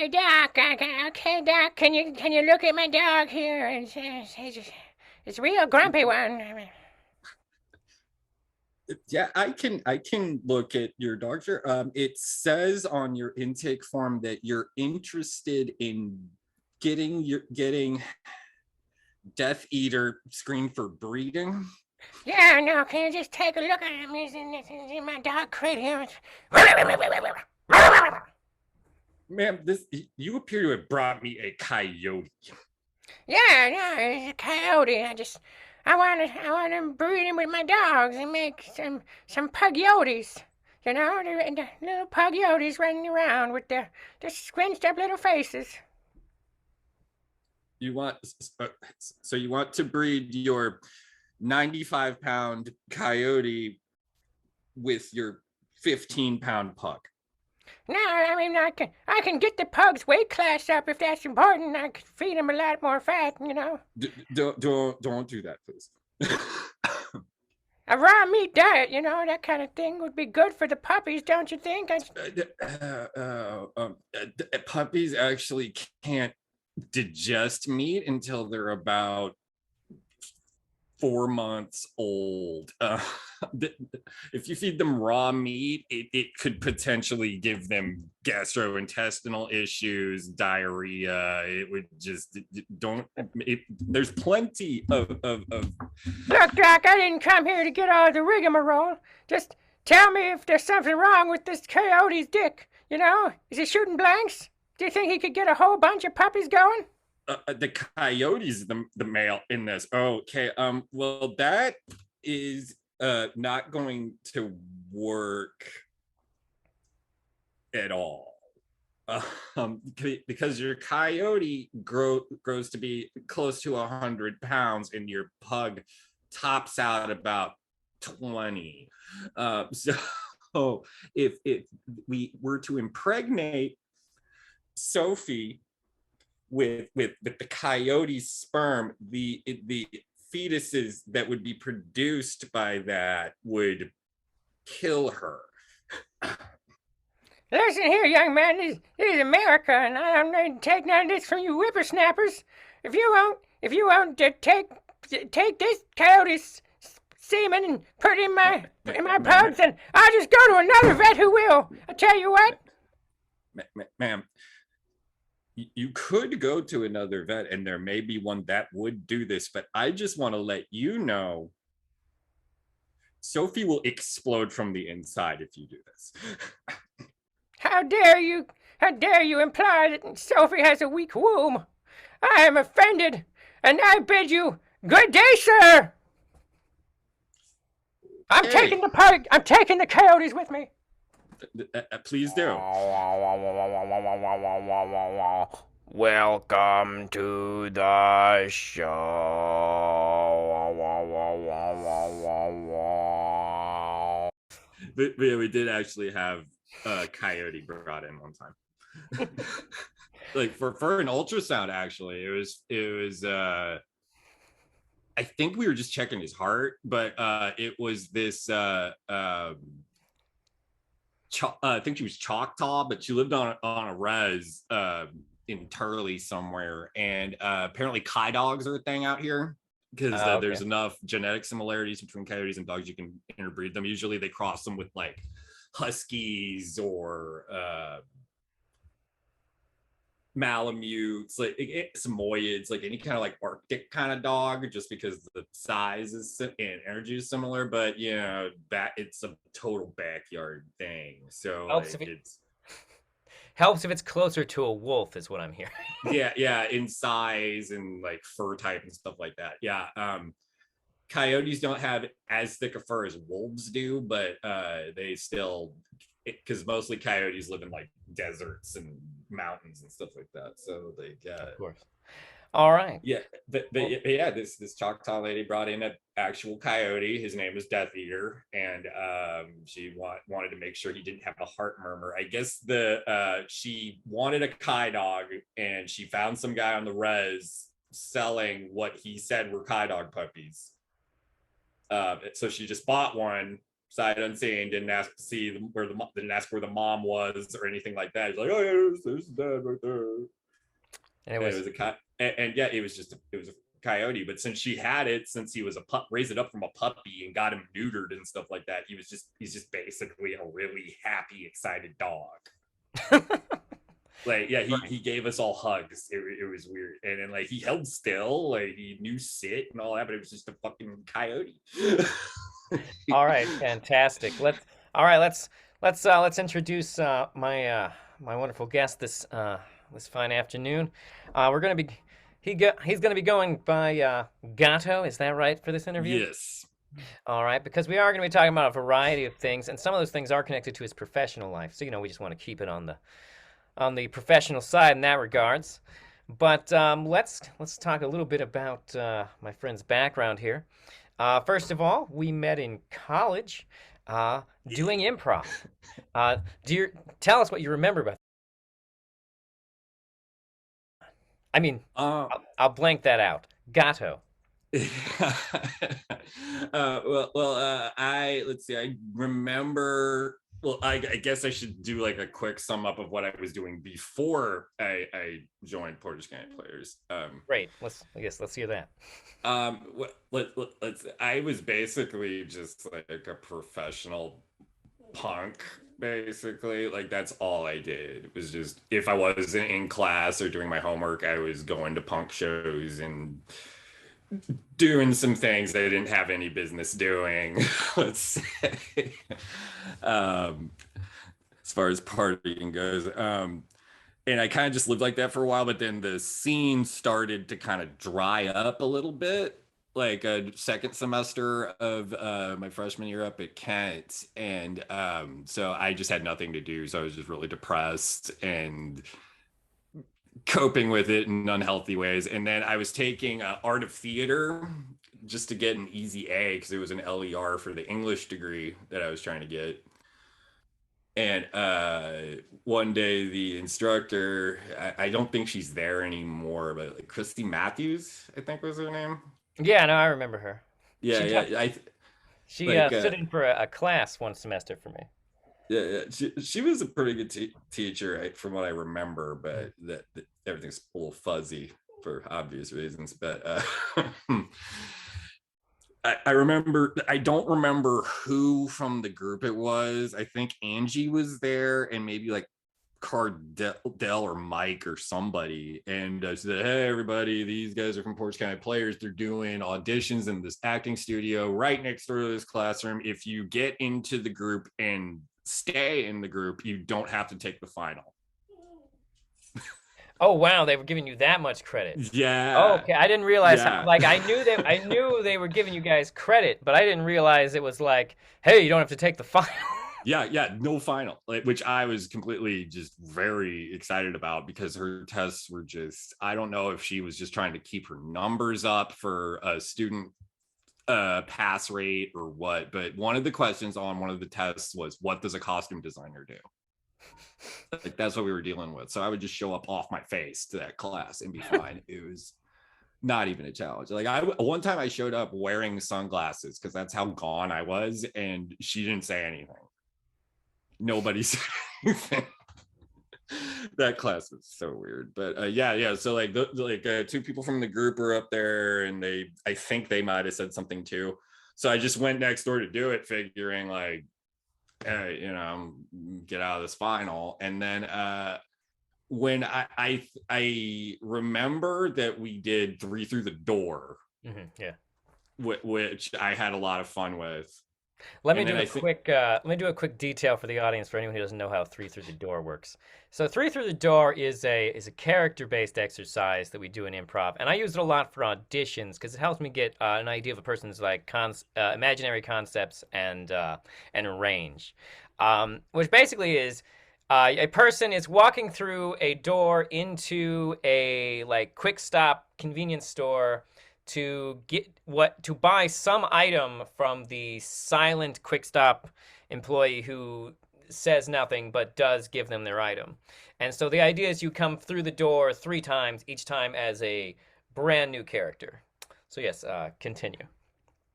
Hey Doc, okay Doc, can you look at my dog here? It's a real grumpy one. I mean, Yeah, I can look at your doctor. It says on your intake form that you're interested in getting Death Eater screened for breeding. yeah, no, can you just take a look at him? He's in my dog crate here. Ma'am, this you appear to have brought me a coyote. Yeah, no, he's a coyote. I want to breed him with my dogs and make some pugyotes. You know, the little pugyotes running around with the squinched up little faces. You want so you want to breed your 95-pound coyote with your 15-pound pug. No, I mean I can get the pug's weight class up if that's important. I could feed him a lot more fat, you know. Don't do that, please. A raw meat diet, you know, that kind of thing would be good for the puppies, don't you think? Puppies actually can't digest meat until they're about 4 months old. If you feed them raw meat, it could potentially give them gastrointestinal issues, diarrhea. It would just don't. There's plenty of. Look, Doc, I didn't come here to get all the rigmarole. Just tell me if there's something wrong with this coyote's dick. You know, is he shooting blanks? Do you think he could get a whole bunch of puppies going? The coyote's the male in this. Okay. Well, that is not going to work at all. Because your coyote grows to be close to 100 pounds, and your pug tops out about 20. So if we were to impregnate Sophie with the coyote's sperm, the fetuses that would be produced by that would kill her. Listen here, young man, this is America, and I don't need to take none of this from you whippersnappers. If you won't take this coyote's semen and put it in my pugs, then I'll just go to another vet who will. I tell you what. Ma'am, you could go to another vet, and there may be one that would do this, but I just want to let you know Sophie will explode from the inside if you do this. How dare you? How dare you imply that Sophie has a weak womb? I am offended, and I bid you good day, sir. I'm taking Hey, the pug. I'm taking the coyotes with me. please do. Welcome to the show. But yeah, we did actually have a coyote brought in one time. Like for an ultrasound, actually. It was I think we were just checking his heart, but it was this I think she was Choctaw, but she lived on a res in Turley somewhere, and apparently Kai dogs are a thing out here because Okay. there's enough genetic similarities between coyotes and dogs you can interbreed them. Usually they cross them with like huskies or Malamutes, like Samoyeds, like any kind of like Arctic kind of dog, just because the size is and energy is similar. But you know, it's a total backyard thing. So Helps like if it it's helps if it's closer to a wolf, is what I'm hearing. yeah, in size and like fur type and stuff like that. Yeah. Coyotes don't have as thick a fur as wolves do, but they still, because mostly coyotes live in like deserts and mountains and stuff like that. So they Of course. All right. yeah, Well, yeah, this Choctaw lady brought in an actual coyote. His name is Death Eater, and she wanted to make sure he didn't have a heart murmur. I guess the she wanted a Kai dog, and she found some guy on the res selling what he said were Kai dog puppies. So she just bought one, sight unseen. Didn't ask to see didn't ask where the mom was or anything like that. He's like, oh yeah, there's dad right there. And it And it was was a cat, and yeah, it was a coyote. But since she had it, since he was a pup, raised it up from a puppy and got him neutered and stuff like that, he's just basically a really happy, excited dog. Like, yeah, he gave us all hugs. It was weird, and then like he held still, like he knew sit and all that, but it was just a fucking coyote. all right, fantastic. Let's introduce my wonderful guest this fine afternoon. We're gonna be he's gonna be going by Gato. Is that right for this interview? Yes. All right, because we are going to be talking about a variety of things, and some of those things are connected to his professional life. So we just want to keep it on the professional side in that regards. But let's talk a little bit about my friend's background here. First of all, we met in college doing improv. Tell us what you remember about? I mean, I'll blank that out. Gato. Let's see. I remember. Well, I guess I should do like a quick sum up of what I was doing before I joined Portage County Players. Great. Let's hear that. I was basically just like a professional punk. Basically, like that's all I did. It was just if I wasn't in class or doing my homework, I was going to punk shows and doing some things they didn't have any business doing. Let's say, as far as partying goes. And I kind of just lived like that for a while, but then the scene started to kind of dry up a little bit, like a second semester of my freshman year up at Kent. And so I just had nothing to do. So I was just really depressed and coping with it in unhealthy ways. And then I was taking art of theater just to get an easy A because it was an LER for the English degree that I was trying to get. And one day the instructor, I don't think she's there anymore, but like Christy Matthews, I think was her name. Yeah, no, I remember her. Yeah, She like, stood in for a class one semester for me. yeah. She was a pretty good teacher, right, from what I remember, but that everything's a little fuzzy for obvious reasons. But I remember, I don't remember who from the group it was. I think Angie was there and maybe like Cardell or Mike or somebody. And I said, hey, everybody, these guys are from Portage County Players. They're doing auditions in this acting studio right next door to this classroom. If you get into the group and stay in the group, you don't have to take the final. Oh wow, they were giving you that much credit. Yeah. Oh, okay, I didn't realize Yeah. how, like I knew they were giving you guys credit, but I didn't realize it was like, hey, you don't have to take the final. Yeah, no final, like, which I was completely just very excited about because her tests were just, I don't know if she was just trying to keep her numbers up for a student pass rate or what, but one of the questions on one of the tests was, what does a costume designer do? Like that's what we were dealing with. So I would just show up off my face to that class and be fine. It was not even a challenge. Like one time I showed up wearing sunglasses because that's how gone I was, and she didn't say anything. Nobody said anything. That class was so weird. But yeah. So like two people from the group were up there, and I think they might have said something too. So I just went next door to do it, figuring like, get out of this final. And then when I remember that we did 3 Through the Door, Yeah, which I had a lot of fun with. let me do a quick detail for the audience for anyone who doesn't know how 3 Through the Door works. So 3 Through the Door is a character-based exercise that we do in improv, and I use it a lot for auditions because it helps me get an idea of a person's like imaginary concepts and range, which basically is a person is walking through a door into a like quick stop convenience store to buy some item from the silent quick stop employee who says nothing but does give them their item. And so the idea is you come through the door 3 times, each time as a brand new character. So yes, continue.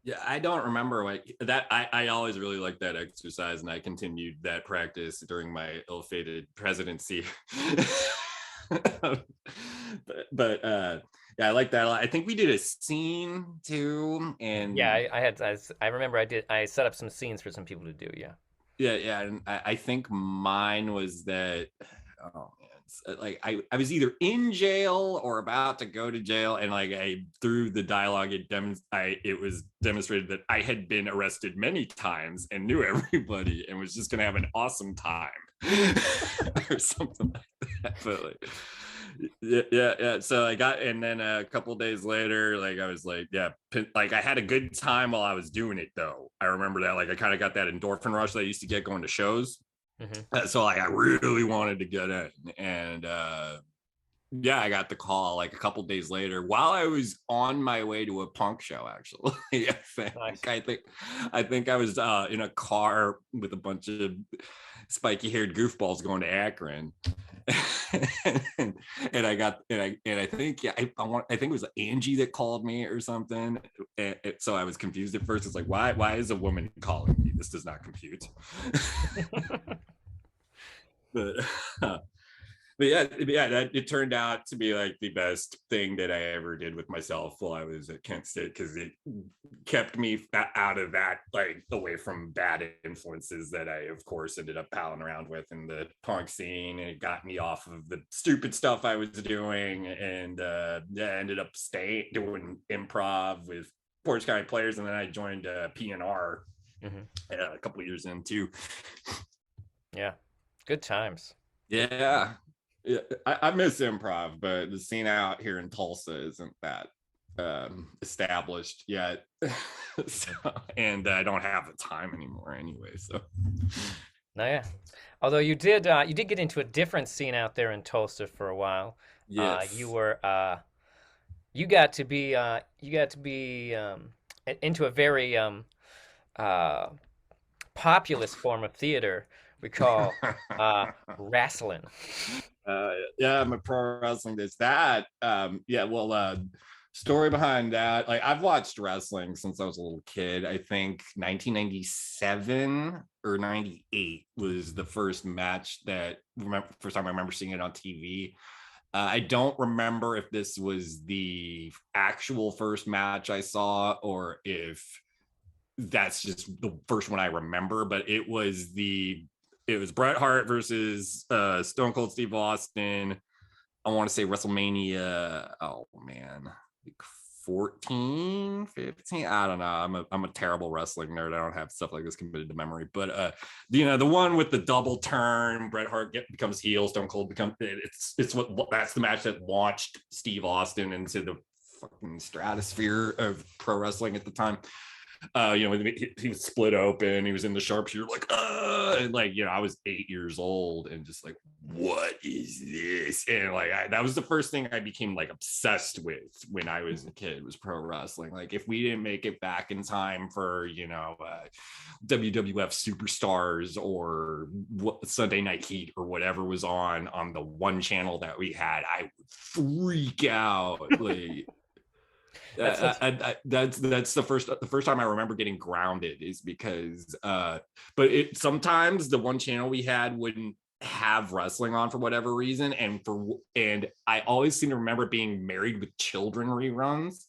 Yeah, I don't remember what that. I always really liked that exercise, and I continued that practice during my ill-fated presidency. but yeah, I like that a lot. I think we did a scene too, Yeah, and I remember I set up some scenes for some people to do. Yeah. yeah, and I think mine was that. Oh man, like I was either in jail or about to go to jail, and like I through the dialogue, it was demonstrated that I had been arrested many times and knew everybody and was just gonna have an awesome time or something like that. But like, yeah. So I got, and then a couple days later, like I was like, yeah, like I had a good time while I was doing it though. I remember that, like I kind of got that endorphin rush that I used to get going to shows. So like I really wanted to get in, and yeah, I got the call like a couple days later while I was on my way to a punk show. Actually, Nice. I think I was in a car with a bunch of spiky-haired goofballs going to Akron. and I think yeah I think it was Angie that called me or something. So I was confused at first. It's like why is a woman calling me? This does not compute. but but yeah, it turned out to be like the best thing that I ever did with myself while I was at Kent State, because it kept me out of that, like away from bad influences that I of course ended up palling around with in the punk scene, and it got me off of the stupid stuff I was doing, and yeah, I ended up doing improv with Portage County Players, and then I joined PNR a couple of years in too. Yeah, good times. Yeah. Yeah, I miss improv, but the scene out here in Tulsa isn't that established yet. So, and I don't have the time anymore anyway. So, No, yeah. Although you did get into a different scene out there in Tulsa for a while. You yes. were you got to be into a very uh, populist form of theater we call wrestling. Yeah, I'm a pro wrestling. There's that. Yeah, well, story behind that. Like, I've watched wrestling since I was a little kid. I think 1997 or 98 was the first match first time I remember seeing it on TV. I don't remember if this was the actual first match I saw or if that's just the first one I remember, but it was Bret Hart versus Stone Cold Steve Austin. I want to say WrestleMania. Oh man, like 14, 15. I don't know. I'm a terrible wrestling nerd. I don't have stuff like this committed to memory. But the one with the double turn, Bret Hart becomes heel, Stone Cold becomes. That's the match that launched Steve Austin into the fucking stratosphere of pro wrestling at the time. He was split open, he was in the sharpshooter, like and like, I was 8 years old and just like, what is this? And like that was the first thing I became like obsessed with when I was a kid, was pro wrestling. Like, if we didn't make it back in time for WWF Superstars or Sunday Night Heat or whatever was on the one channel that we had, I would freak out. Like, that's the first time I remember getting grounded, is because but sometimes the one channel we had wouldn't have wrestling on for whatever reason, and I always seem to remember being Married with Children reruns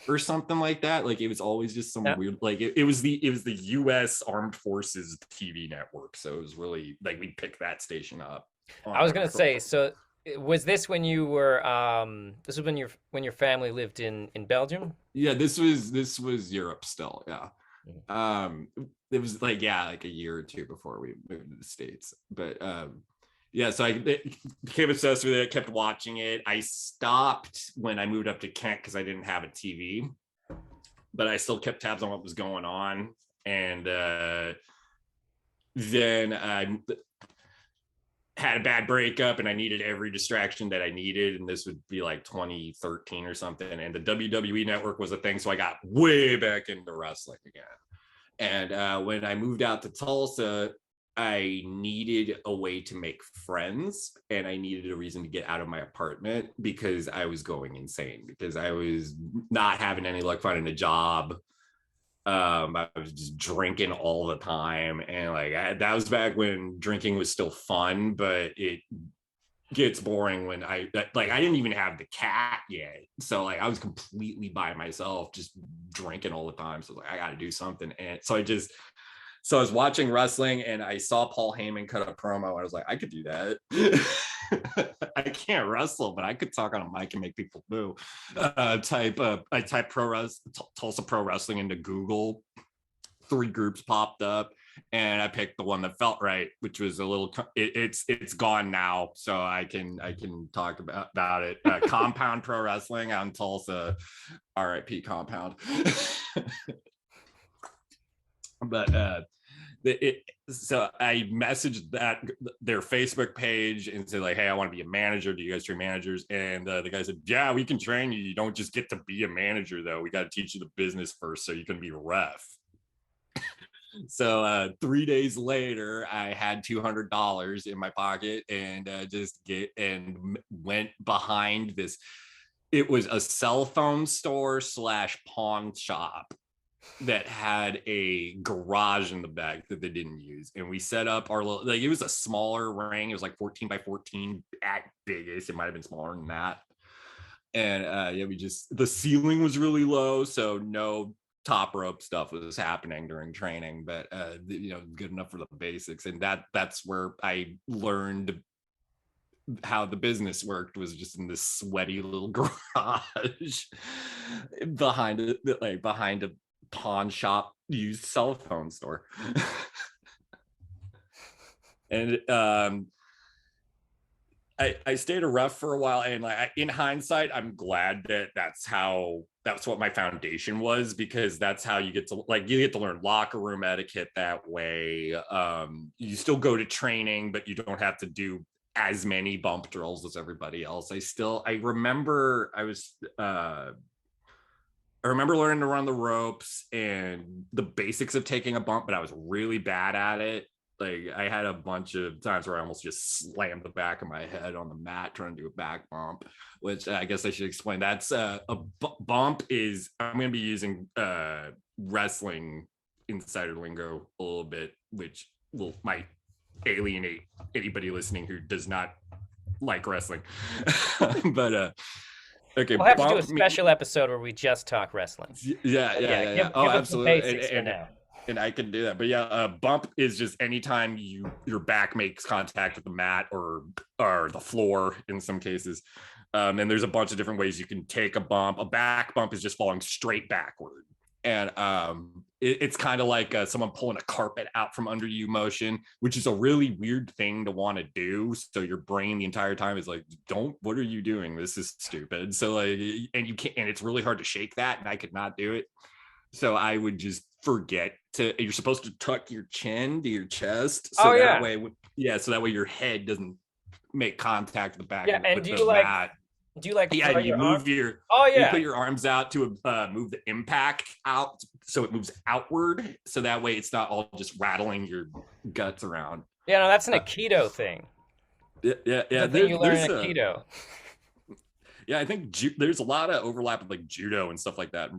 or something like that. Like, it was always just some weird, like it was the US Armed Forces TV network, so it was really like we'd pick that station up. I was gonna say, so was this when you were this was when your family lived in Belgium? Yeah, this was Europe still. Yeah. It was like, yeah, like a year or two before we moved to the States. But yeah, so I became obsessed with it, kept watching it. I stopped when I moved up to Kent because I didn't have a TV, but I still kept tabs on what was going on. And then I had a bad breakup and I needed every distraction that I needed. And this would be like 2013 or something. And the WWE network was a thing. So I got way back into wrestling again. And when I moved out to Tulsa, I needed a way to make friends, and I needed a reason to get out of my apartment because I was going insane, because I was not having any luck finding a job. I was just drinking all the time, and like that was back when drinking was still fun, but it gets boring when I didn't even have the cat yet, so like I was completely by myself, just drinking all the time. So like I got to do something, and so I was watching wrestling, and I saw Paul Heyman cut a promo. I was like, I could do that. I can't wrestle, but I could talk on a mic and make people boo. I typed Tulsa Pro Wrestling into Google. 3 groups popped up, and I picked the one that felt right, which was a little. It's gone now, so I can talk about it. Compound Pro Wrestling on Tulsa, RIP Compound. But so I messaged their Facebook page and said like, hey, I want to be a manager. Do you guys train managers? And the guy said, yeah, we can train you. You don't just get to be a manager though. We got to teach you the business first so you can be a ref. So 3 days later, I had $200 in my pocket and went behind this. It was a cell phone store / pawn shop that had a garage in the back that they didn't use, and we set up our little, like, it was a smaller ring. It was like 14 by 14 at biggest. It might have been smaller than that. And the ceiling was really low, so no top rope stuff was happening during training, but good enough for the basics. And that's where I learned how the business worked, was just in this sweaty little garage behind a pawn shop used cell phone store. And I stayed a ref for a while, and like in hindsight, I'm glad that's what my foundation was, because that's how you get to learn locker room etiquette that way. You still go to training, but you don't have to do as many bump drills as everybody else. I remember learning to run the ropes and the basics of taking a bump, but I was really bad at it. Like I had a bunch of times where I almost just slammed the back of my head on the mat trying to do a back bump, which I guess I should explain. That's bump is, I'm going to be using wrestling insider lingo a little bit, which might alienate anybody listening who does not like wrestling. But okay, we'll have to do a special episode where we just talk wrestling. Yeah. Give absolutely. Basics for now. And I can do that. But yeah, bump is just anytime your back makes contact with the mat or the floor in some cases. And there's a bunch of different ways you can take a bump. A back bump is just falling straight backward. And it's kind of like someone pulling a carpet out from under you motion, which is a really weird thing to want to do. So your brain the entire time is like, what are you doing? This is stupid. So like, and you can't, and it's really hard to shake that. And I could not do it. So I would just forget you're supposed to tuck your chin to your chest. So that way your head doesn't make contact with the back. Yeah, and do you like you move you put your arms out to move the impact out so it moves outward, so that way it's not all just rattling your guts around. Yeah, no, that's an Aikido thing. Yeah. You learn in Aikido. Yeah, I think there's a lot of overlap with like judo and stuff like that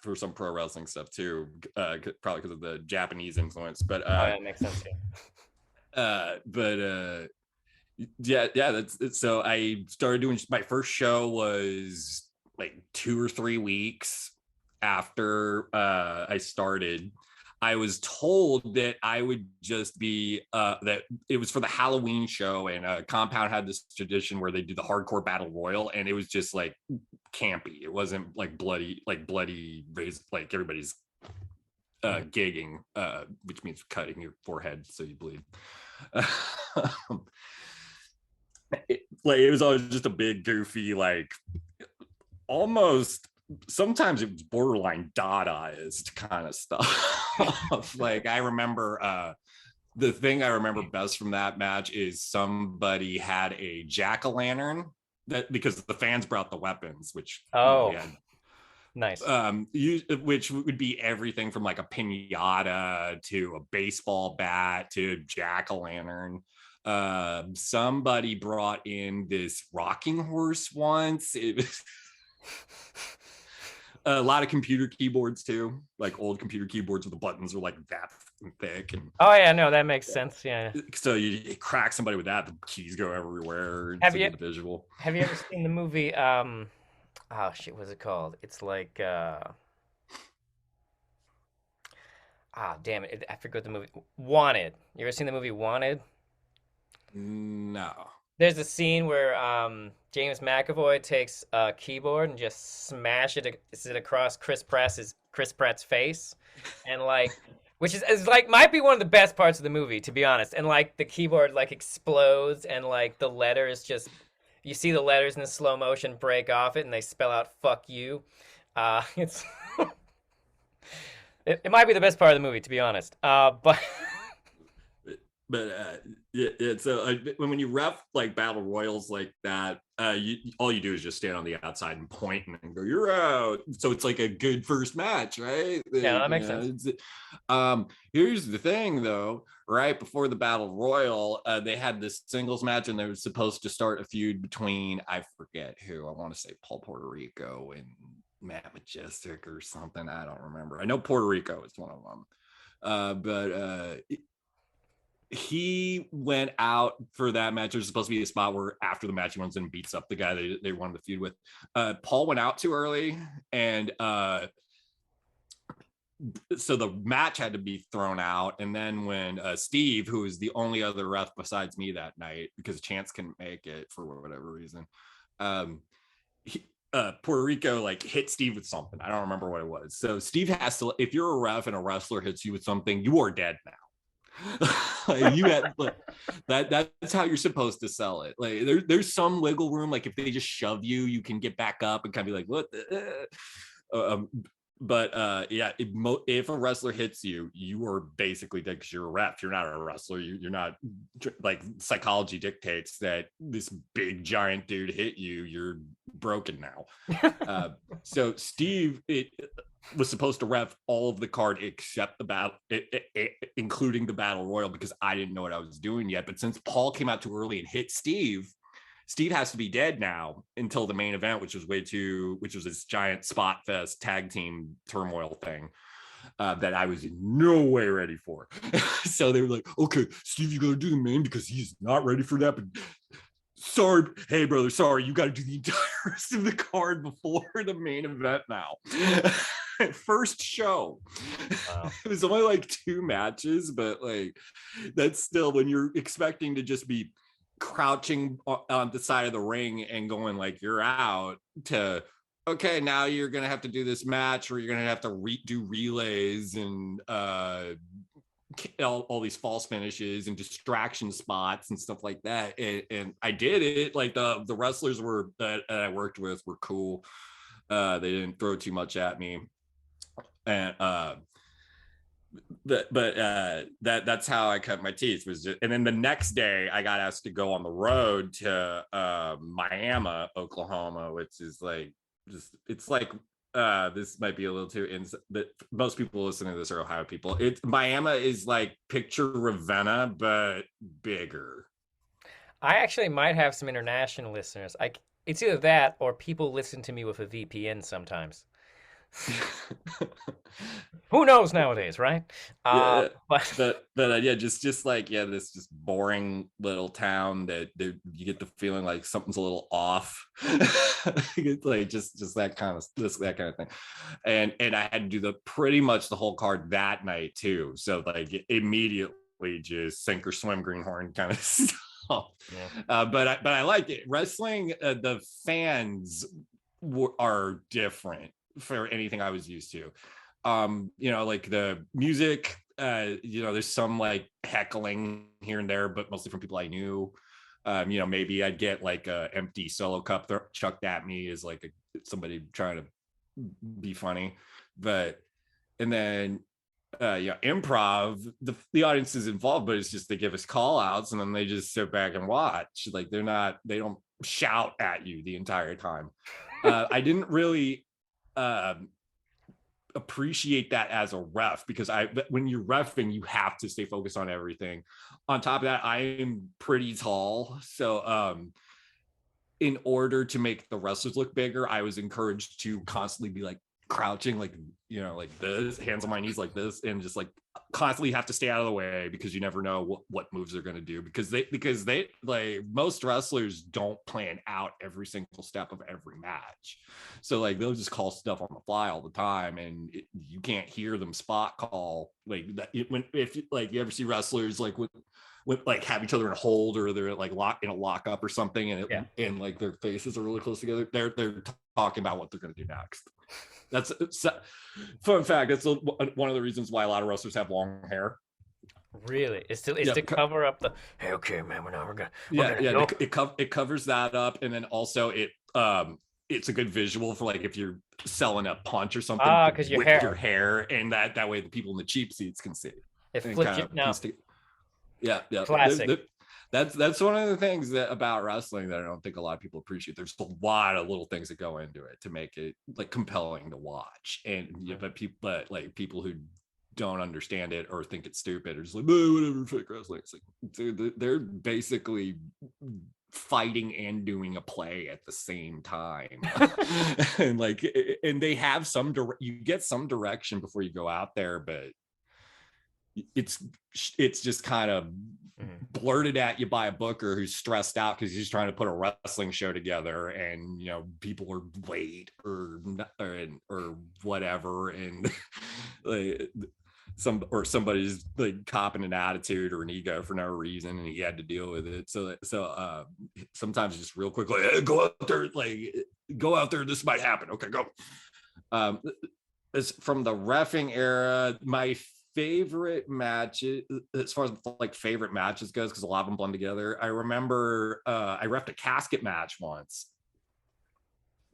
for some pro wrestling stuff too, probably because of the Japanese influence. But that makes sense. That's so I started doing, my first show was like 2 or 3 weeks after I started. I was told that I would just be that it was for the Halloween show, and Compound had this tradition where they do the hardcore battle royal, and it was just like campy. It wasn't like bloody like everybody's gigging, which means cutting your forehead so you bleed. It was always just a big goofy, like almost sometimes it was borderline Dadaist kind of stuff. Like I remember the thing I remember best from that match is somebody had a jack-o'-lantern, that because the fans brought the weapons, which nice. Which would be everything from like a piñata to a baseball bat to jack-o'-lantern. Somebody brought in this rocking horse once. It was a lot of computer keyboards too, like old computer keyboards where the buttons are like that thick. And Oh yeah, no, that makes sense. Yeah. so you crack somebody with that, the keys go everywhere. Have To you get the visual. have you ever seen the movie? Oh shit, what's it called? It's like damn it, I forgot the movie. Wanted. You ever seen the movie Wanted? No. There's a scene where James McAvoy takes a keyboard and just smashes it across Chris Pratt's face, and like, which is like might be one of the best parts of the movie, to be honest. And like the keyboard like explodes, and like the letters just you see the letters in slow motion break off it, and they spell out "fuck you." It's it might be the best part of the movie, to be honest. But Yeah, so when you ref like battle royals like that, all you do is just stand on the outside and point and go, "You're out." So it's like a good first match, right? yeah, that makes sense. Here's the thing, though. Right before the battle royal, they had this singles match, and they were supposed to start a feud between, I forget who. I want to say Paul Puerto Rico and Matt Majestic or something. I don't remember. I know Puerto Rico is one of them, but he went out for that match. There's supposed to be a spot where after the match he runs in and beats up the guy they wanted to feud with. Paul went out too early, and so the match had to be thrown out. And then when Steve, who is the only other ref besides me that night, because Chance couldn't make it for whatever reason, Puerto Rico like hit Steve with something. I don't remember what it was. So Steve has to, if you're a ref and a wrestler hits you with something, you are dead now. You had like, that's how you're supposed to sell it. Like there's some wiggle room, like if they just shove you, you can get back up and kind of be like, what but yeah, if a wrestler hits you, you are basically dead because you're a ref. You're not a wrestler. You're not, like, psychology dictates that this big giant dude hit you, you're broken now. So Steve was supposed to ref all of the card except the battle, including the battle royal, because I didn't know what I was doing yet. But since Paul came out too early and hit Steve has to be dead now until the main event, which was this giant spot fest tag team turmoil thing that I was in no way ready for. So they were like, "Okay, Steve, you got to do the main because he's not ready for that." But sorry, hey brother, sorry, you got to do the entire rest of the card before the main event now. First show. Wow. It was only like 2 matches, but like that's still, when you're expecting to just be crouching on the side of the ring and going like you're out, to okay, now you're gonna have to do this match where you're gonna have to do relays and all these false finishes and distraction spots and stuff like that. And I did it. Like the wrestlers that I worked with were cool. They didn't throw too much at me, and that's how I cut my teeth. And then the next day I got asked to go on the road to Miami, Oklahoma, which is like it's like this might be a little too but most people listening to this are Ohio people. Miami is like picture Ravenna but bigger. I actually might have some international listeners. It's either that or people listen to me with a VPN sometimes. Who knows nowadays, right? Yeah, but yeah, just like, yeah, this just boring little town that you get the feeling like something's a little off. It's like just that kind of thing. And I had to do pretty much the whole card that night too. So like immediately just sink or swim, greenhorn kind of stuff. Yeah. But I like it. Wrestling, the fans are different for anything I was used to. Like the music, there's some like heckling here and there, but mostly from people I knew. Maybe I'd get like a empty solo cup chucked at me as like somebody trying to be funny. And then improv, the audience is involved, but it's just they give us call outs and then they just sit back and watch. Like they don't shout at you the entire time. I didn't really appreciate that as a ref, because when you're reffing, you have to stay focused on everything. On top of that, I am pretty tall, so in order to make the wrestlers look bigger, I was encouraged to constantly be like crouching like like this, hands on my knees like this, and just like constantly have to stay out of the way because you never know what moves they're going to do, because they like most wrestlers don't plan out every single step of every match, so like they'll just call stuff on the fly all the time, and you can't hear them spot call like that if like you ever see wrestlers like with like have each other in a hold, or they're like in a lockup or something, and like their faces are really close together. They're talking about what they're going to do next. That's fun fact. That's one of the reasons why a lot of wrestlers have long hair. Really, it's to cover up the. Hey, okay, man, we're gonna. It covers that up, and then also it's a good visual for like if you're selling a punch or something. Because your hair, and that way the people in the cheap seats can see. It flips you now. Yeah. Classic. That's one of the things about wrestling that I don't think a lot of people appreciate. There's a lot of little things that go into it to make it like compelling to watch, and but people who don't understand it or think it's stupid or just like whatever, fake wrestling. It's like, dude, they're basically fighting and doing a play at the same time. and they have you get some direction before you go out there, but it's just kind of blurted at you by a booker who's stressed out because he's trying to put a wrestling show together, and people are late or whatever, and like somebody's like copping an attitude or an ego for no reason, and he had to deal with it. So sometimes just real quick, like, hey, go out there, this might happen, okay, go. As from the reffing era, my favorite matches, as far as like favorite matches goes, because a lot of them blend together, I remember I reffed a casket match once.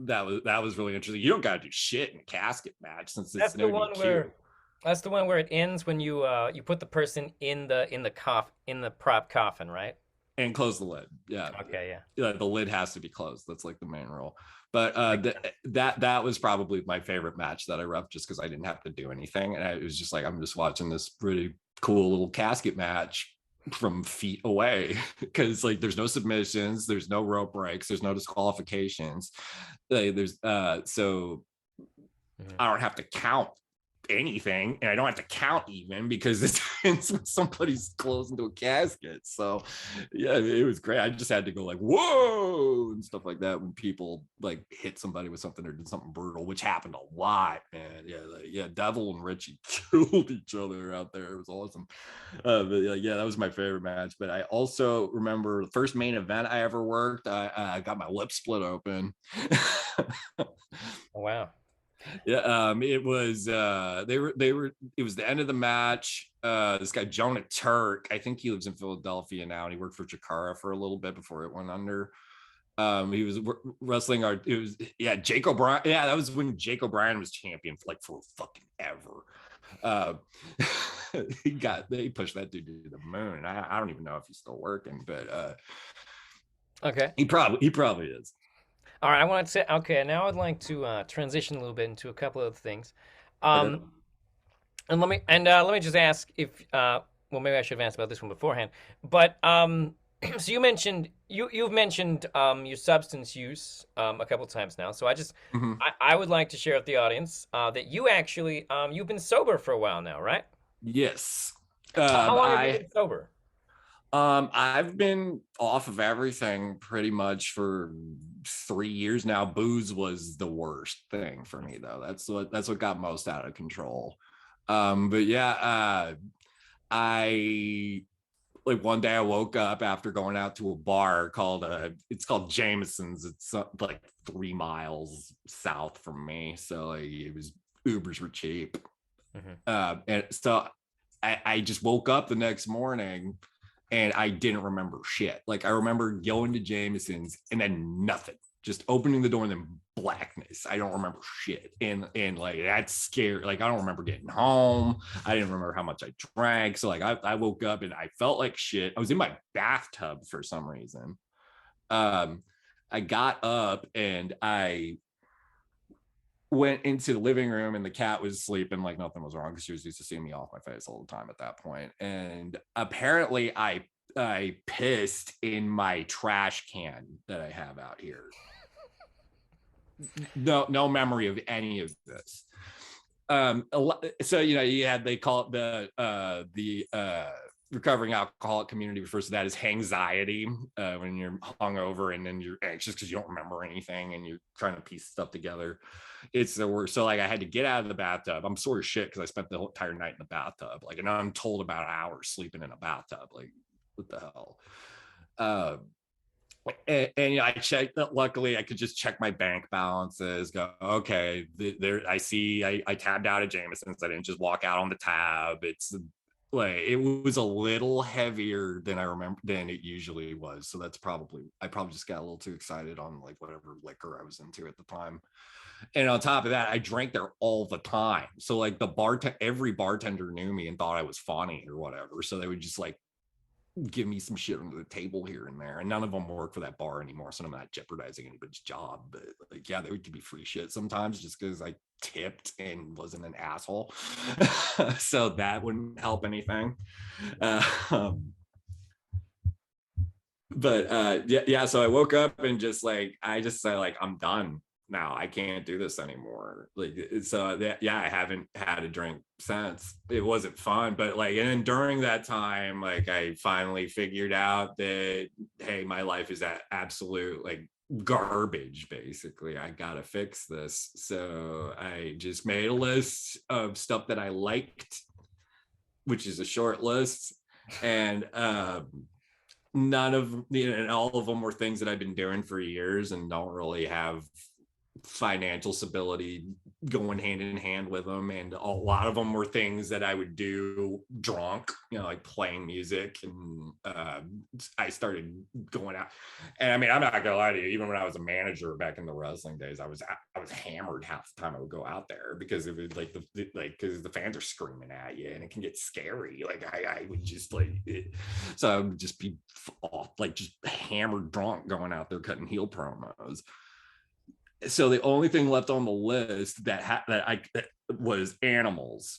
That was really interesting. You don't got to do shit in a casket match, since that's the one where it ends when you put the person in the prop coffin, right? And close the lid. Yeah. Okay. Yeah. The lid has to be closed. That's like the main rule. But that was probably my favorite match that I reffed, just because I didn't have to do anything, and it was just like I'm just watching this pretty cool little casket match from feet away, because like there's no submissions, there's no rope breaks, there's no disqualifications. There's so I don't have to count anything, and I don't have to count even, because it's when somebody's close into a casket. So yeah, it was great. I just had to go like whoa and stuff like that when people like hit somebody with something or did something brutal, which happened a lot, man. Devil and Richie killed each other out there. It was awesome. But that was my favorite match. But I also remember the first main event I ever worked, I got my lip split open. Oh, wow. Yeah, it was it was the end of the match. This guy Jonah Turk, I think he lives in Philadelphia now, and he worked for Chikara for a little bit before it went under. He was wrestling Jake O'Brien. Yeah, that was when Jake O'Brien was champion for fucking ever. They pushed that dude to the moon. I don't even know if he's still working, but okay, he probably is. All right, I want to say, okay, now I'd like to transition a little bit into a couple of things. And let me just ask if, well, maybe I should have asked about this one beforehand. But so you've mentioned your substance use a couple times now. So I would like to share with the audience that you actually you've been sober for a while now, right? Yes. How long have you been sober? I've been off of everything pretty much for 3 years now. Booze was the worst thing for me, though. That's what got most out of control. But yeah, I like one day I woke up after going out to a bar called Jameson's. It's like 3 miles south from me, so like Ubers were cheap. And so I just woke up the next morning and I didn't remember shit. Like I remember going to Jameson's and then nothing, just opening the door and then blackness. I don't remember shit. And like, that's scary. Like, I don't remember getting home. I didn't remember how much I drank. So like I woke up and I felt like shit. I was in my bathtub for some reason. I got up and I went into the living room, and the cat was sleeping like nothing was wrong, because she was used to seeing me off my face all the time at that point. And apparently I pissed in my trash can that I have out here. no memory of any of this. So you had, they call it the recovering alcoholic community refers to that as hangxiety, when you're hungover and then you're anxious because you don't remember anything and you're trying to piece stuff together. It's the worst. So like I had to get out of the bathtub. I'm sore as shit because I spent the whole entire night in the bathtub, like, and I'm told about hours sleeping in a bathtub. Like, what the hell? And I checked that. Luckily, I could just check my bank balances. Go, okay, there. I see. I tabbed out of Jameson's. I didn't just walk out on the tab. It's like it was a little heavier than I remember than it usually was. So that's probably, I probably just got a little too excited on like whatever liquor I was into at the time. And on top of that, I drank there all the time. So like every bartender knew me and thought I was funny or whatever. So they would just like give me some shit under the table here and there, and none of them work for that bar anymore, so I'm not jeopardizing anybody's job. But like, yeah, they would give me free shit sometimes just because I tipped and wasn't an asshole. So that wouldn't help anything. Yeah, so I woke up and just like, I just said like, I'm done now, I can't do this anymore. Like, so that, yeah, I haven't had a drink since. It wasn't fun, but like, and then during that time, like I finally figured out that, hey, my life is at absolute like garbage. Basically, I gotta fix this. So I just made a list of stuff that I liked, which is a short list, and none of, and all of them were things that I've been doing for years and don't really have financial stability going hand in hand with them. And a lot of them were things that I would do drunk, like playing music. And I started going out, and I mean, I'm not gonna lie to you, even when I was a manager back in the wrestling days, I was hammered half the time I would go out there, because it was like because the fans are screaming at you and it can get scary. Like I would just like so I would just be off, like just hammered drunk going out there cutting heel promos. So the only thing left on the list that was animals,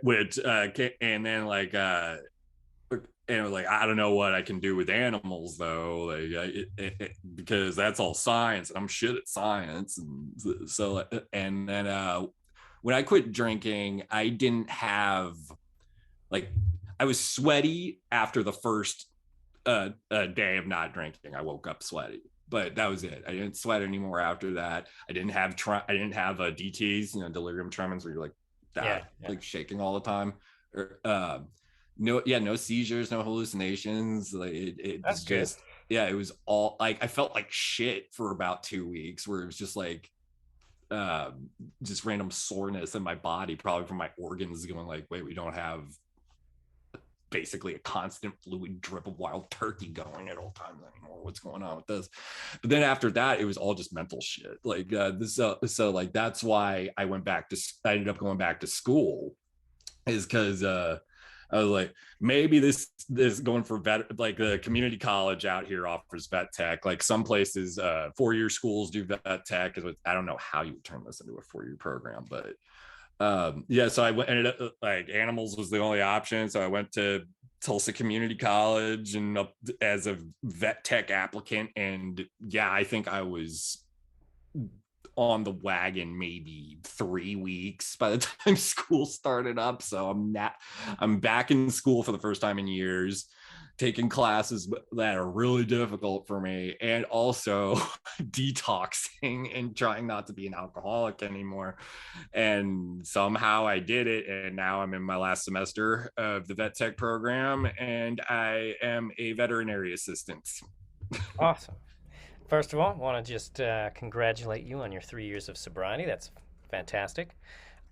which and then like and like, I don't know what I can do with animals though, like because that's all science and I'm shit at science. And so and then when I quit drinking, I didn't have, like, I was sweaty after the first day of not drinking. I woke up sweaty, but that was it. I didn't sweat anymore after that. I didn't have DTs, delirium tremens, where you're like that, like shaking all the time. Or no seizures, no hallucinations. Like it was just, it was all like, I felt like shit for about 2 weeks, where it was just like just random soreness in my body, probably from my organs going like, wait, we don't have basically a constant fluid drip of wild turkey going at all times anymore. What's going on with this? But then after that, it was all just mental shit. Like so like that's why I ended up going back to school, is because I was like, maybe this going for vet, like the community college out here offers vet tech. Like some places, 4-year schools do vet tech. I don't know how you would turn this into a 4-year program, but so I ended up, like, animals was the only option. So I went to Tulsa Community College and up as a vet tech applicant. And yeah, I think I was on the wagon maybe 3 weeks by the time school started up. So I'm back in school for the first time in years, taking classes that are really difficult for me, and also detoxing and trying not to be an alcoholic anymore. And somehow I did it, and now I'm in my last semester of the vet tech program, and I am a veterinary assistant. Awesome. First of all, I want to just congratulate you on your 3 years of sobriety. That's fantastic.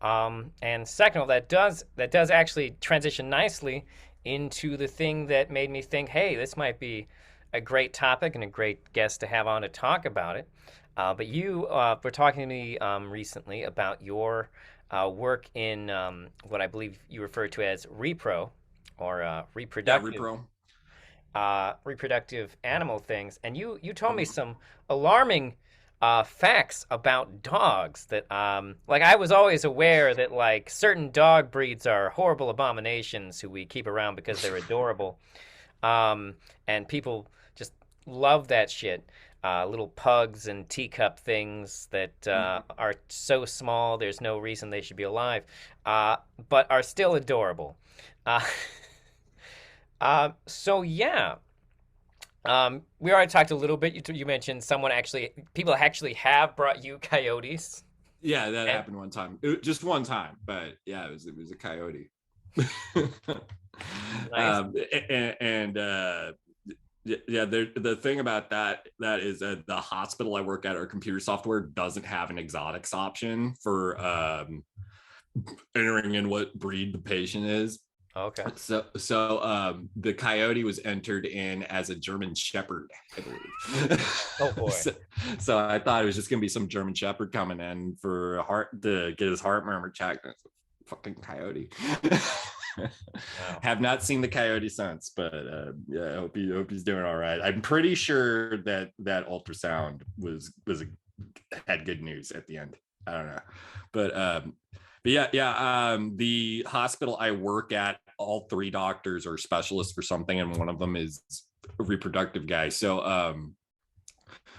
And second of all, that does actually transition nicely into the thing that made me think, hey, this might be a great topic and a great guest to have on to talk about it. But you were talking to me recently about your work in what I believe you refer to as repro, or reproductive. Yeah, repro. Reproductive animal things, and you told me some alarming facts about dogs that like, I was always aware that like certain dog breeds are horrible abominations who we keep around because they're adorable, and people just love that shit. little pugs and teacup things that are so small there's no reason they should be alive, but are still adorable. Uh, so yeah, we already talked a little bit. You mentioned people actually have brought you coyotes. Yeah, that And happened one time. Just one time, but yeah, it was a coyote. nice. And yeah, the thing about that is that the hospital I work at, our computer software doesn't have an exotics option for entering in what breed the patient is. Okay. So the coyote was entered in as a German Shepherd, I believe. Oh boy. So I thought it was just gonna be some German Shepherd coming in for heart to get his heart murmur checked. It's a fucking coyote. Wow. Have not seen the coyote since, but yeah, I hope he's doing all right. I'm pretty sure that ultrasound had good news at the end. I don't know, but yeah. The hospital I work at, all three doctors are specialists for something, and one of them is a reproductive guy. So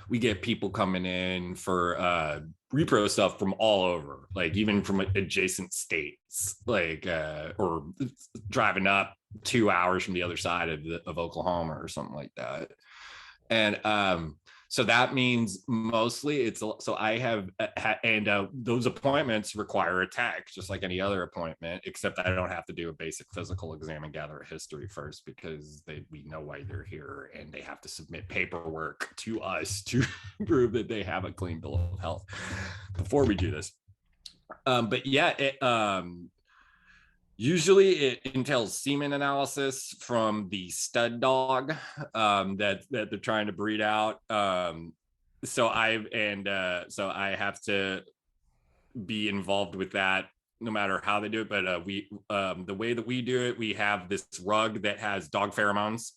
we get people coming in for repro stuff from all over, like even from adjacent states, like or driving up 2 hours from the other side of Oklahoma or something like that. And so that means mostly it's so I have and those appointments require a tech just like any other appointment, except I don't have to do a basic physical exam and gather a history first, because we know why they're here, and they have to submit paperwork to us to prove that they have a clean bill of health before we do this. But yeah, usually it entails semen analysis from the stud dog that they're trying to breed out. So I have to be involved with that no matter how they do it. But the way that we do it, we have this rug that has dog pheromones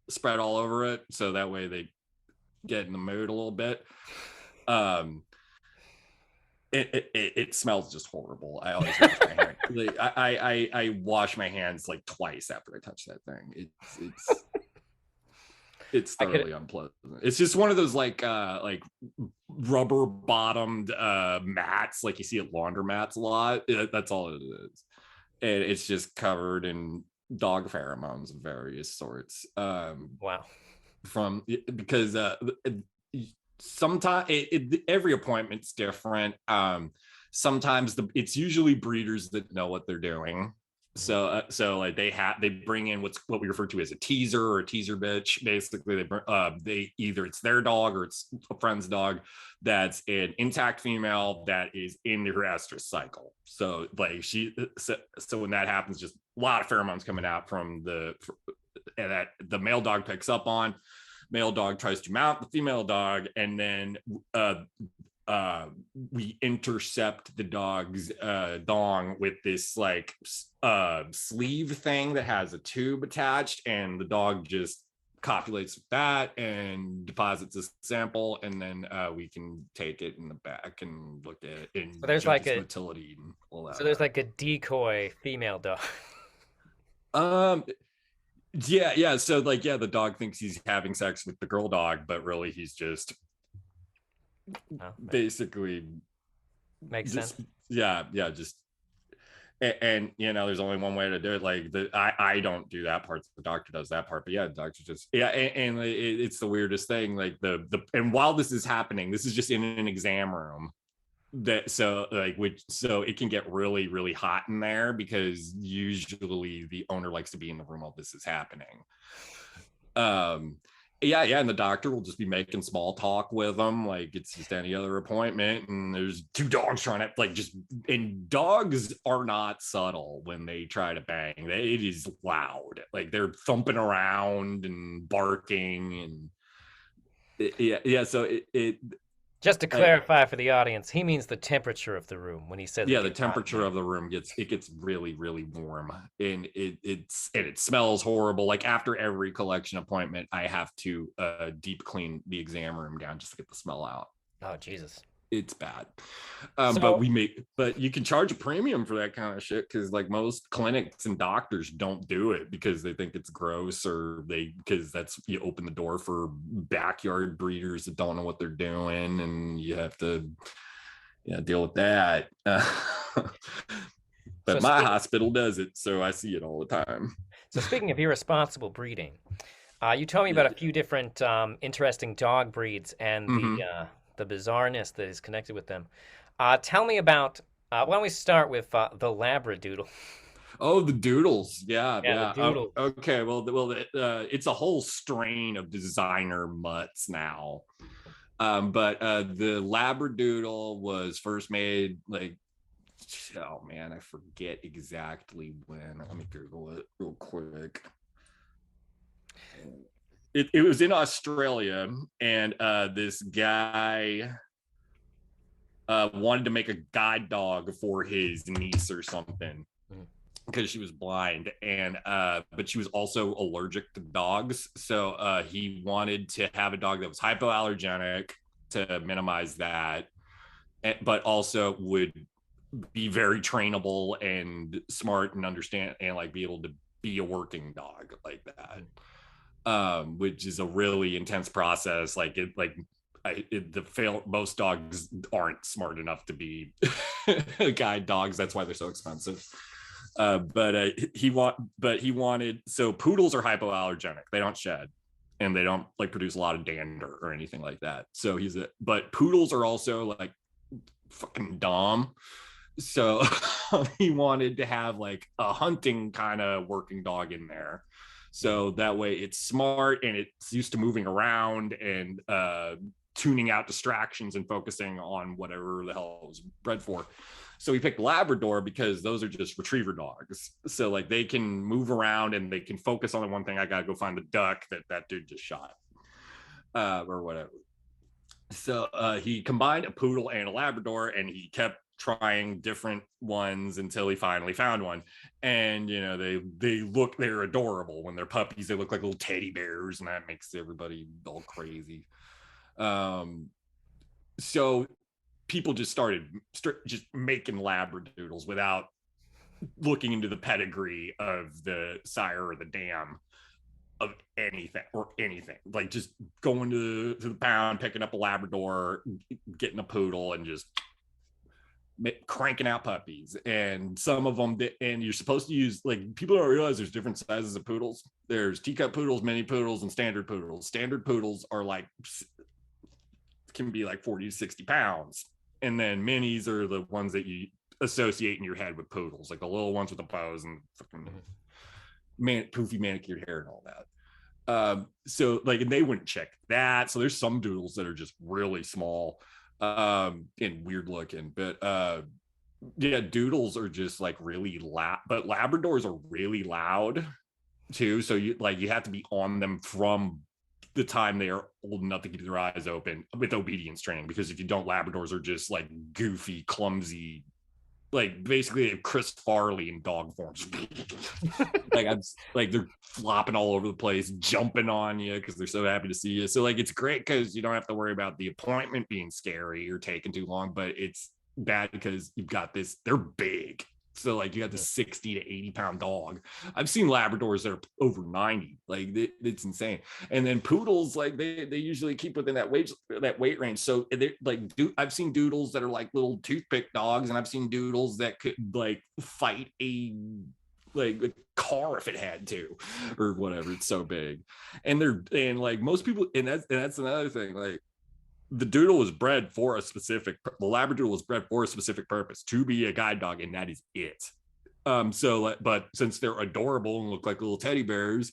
spread all over it, so that way they get in the mood a little bit. It smells just horrible. I always wash my hands. Like, I wash my hands like twice after I touch that thing. It's thoroughly unpleasant. It's just one of those like rubber bottomed mats like you see at laundromats a lot. That's all it is, and it's just covered in dog pheromones of various sorts. Wow. Because sometimes every appointment's different. Sometimes it's usually breeders that know what they're doing. So like they bring in what we refer to as a teaser or a teaser bitch. Basically, they either it's their dog or it's a friend's dog that's an intact female that is in her estrus cycle. So like so when that happens, just a lot of pheromones coming out from and that the male dog picks up on. Male dog tries to mount the female dog, and then we intercept the dog's dong with this like sleeve thing that has a tube attached, and the dog just copulates with that and deposits a sample, and then we can take it in the back and look at it and So there's like motility and all that. So there's like a decoy female dog. Yeah. So like, yeah, the dog thinks he's having sex with the girl dog, but really he's just basically makes sense. Yeah. Just and there's only one way to do it. Like I don't do that part. The doctor does that part. But yeah, the doctor just and it's the weirdest thing. Like and while this is happening, this is just in an exam room. So it can get really, really hot in there, because usually the owner likes to be in the room while this is happening. And the doctor will just be making small talk with them like it's just any other appointment, and there's two dogs trying to and dogs are not subtle when they try to bang. It is loud, like they're thumping around and barking, and so it just to clarify for the audience, he means the temperature of the room when he says the temperature of the room gets really, really warm, and it smells horrible. Like after every collection appointment, I have to deep clean the exam room down just to get the smell out. Oh Jesus. It's bad. So But you can charge a premium for that kind of shit, because like most clinics and doctors don't do it because they think it's gross, or because that's, you open the door for backyard breeders that don't know what they're doing, and you have to deal with that. so But my speak, hospital does it, so I see it all the time. so speaking of irresponsible breeding, you told me about a Yeah. few different interesting dog breeds and Mm-hmm. the bizarreness that is connected with them. Tell me about. Why don't we start with the Labradoodle? Oh, the doodles. Yeah, Yeah, the yeah. doodle. Okay. It's a whole strain of designer mutts now. But the Labradoodle was first made like, oh man, I forget exactly when. Let me Google it real quick. It was in Australia, and this guy wanted to make a guide dog for his niece or something, Mhm. because she was blind, and but she was also allergic to dogs, so he wanted to have a dog that was hypoallergenic to minimize that, but also would be very trainable and smart and understand and like be able to be a working dog like that, which is a really intense process. Like it like most dogs aren't smart enough to be guide dogs. That's why they're so expensive. But he wanted, so poodles are hypoallergenic. They don't shed, and they don't like produce a lot of dander or anything like that. So but poodles are also like fucking dumb. So he wanted to have like a hunting kind of working dog in there. So that way it's smart and it's used to moving around and tuning out distractions and focusing on whatever the hell it was bred for. So we picked Labrador because those are just retriever dogs. So like they can move around and they can focus on the one thing. I gotta go find the duck that dude just shot, or whatever. So he combined a poodle and a Labrador, and he kept trying different ones until he finally found one. And they're adorable when they're puppies. They look like little teddy bears, and that makes everybody all crazy. Um, so people just started just making Labradoodles without looking into the pedigree of the sire or the dam of anything, like just going to the pound, picking up a Labrador, getting a poodle, and just cranking out puppies. And some of them, and you're supposed to use, like, people don't realize there's different sizes of poodles. There's teacup poodles, mini poodles, and standard poodles. Standard poodles are like, can be like 40 to 60 pounds, and then minis are the ones that you associate in your head with poodles, like the little ones with the bows and fucking poofy manicured hair and all that. So like, and they wouldn't check that. So there's some doodles that are just really small, and weird looking. But yeah, doodles are just like really loud, but Labradors are really loud too. So you have to be on them from the time they are old enough to keep their eyes open with obedience training, because if you don't, Labradors are just like goofy, clumsy, like basically Chris Farley in dog forms. Like I'm like, they're flopping all over the place, jumping on you because they're so happy to see you. So like, it's great because you don't have to worry about the appointment being scary or taking too long, but it's bad because you've got this, they're big. So like, you got this 60 to 80 pound dog. I've seen Labradors that are over 90. Like it's insane. And then poodles, like they usually keep within that weight range. So they're like, I've seen doodles that are like little toothpick dogs, and I've seen doodles that could like fight a car if it had to, or whatever. It's so big. And like most people, and that's another thing, like the doodle was bred for the Labradoodle was bred for a specific purpose, to be a guide dog, and that is it. But since they're adorable and look like little teddy bears,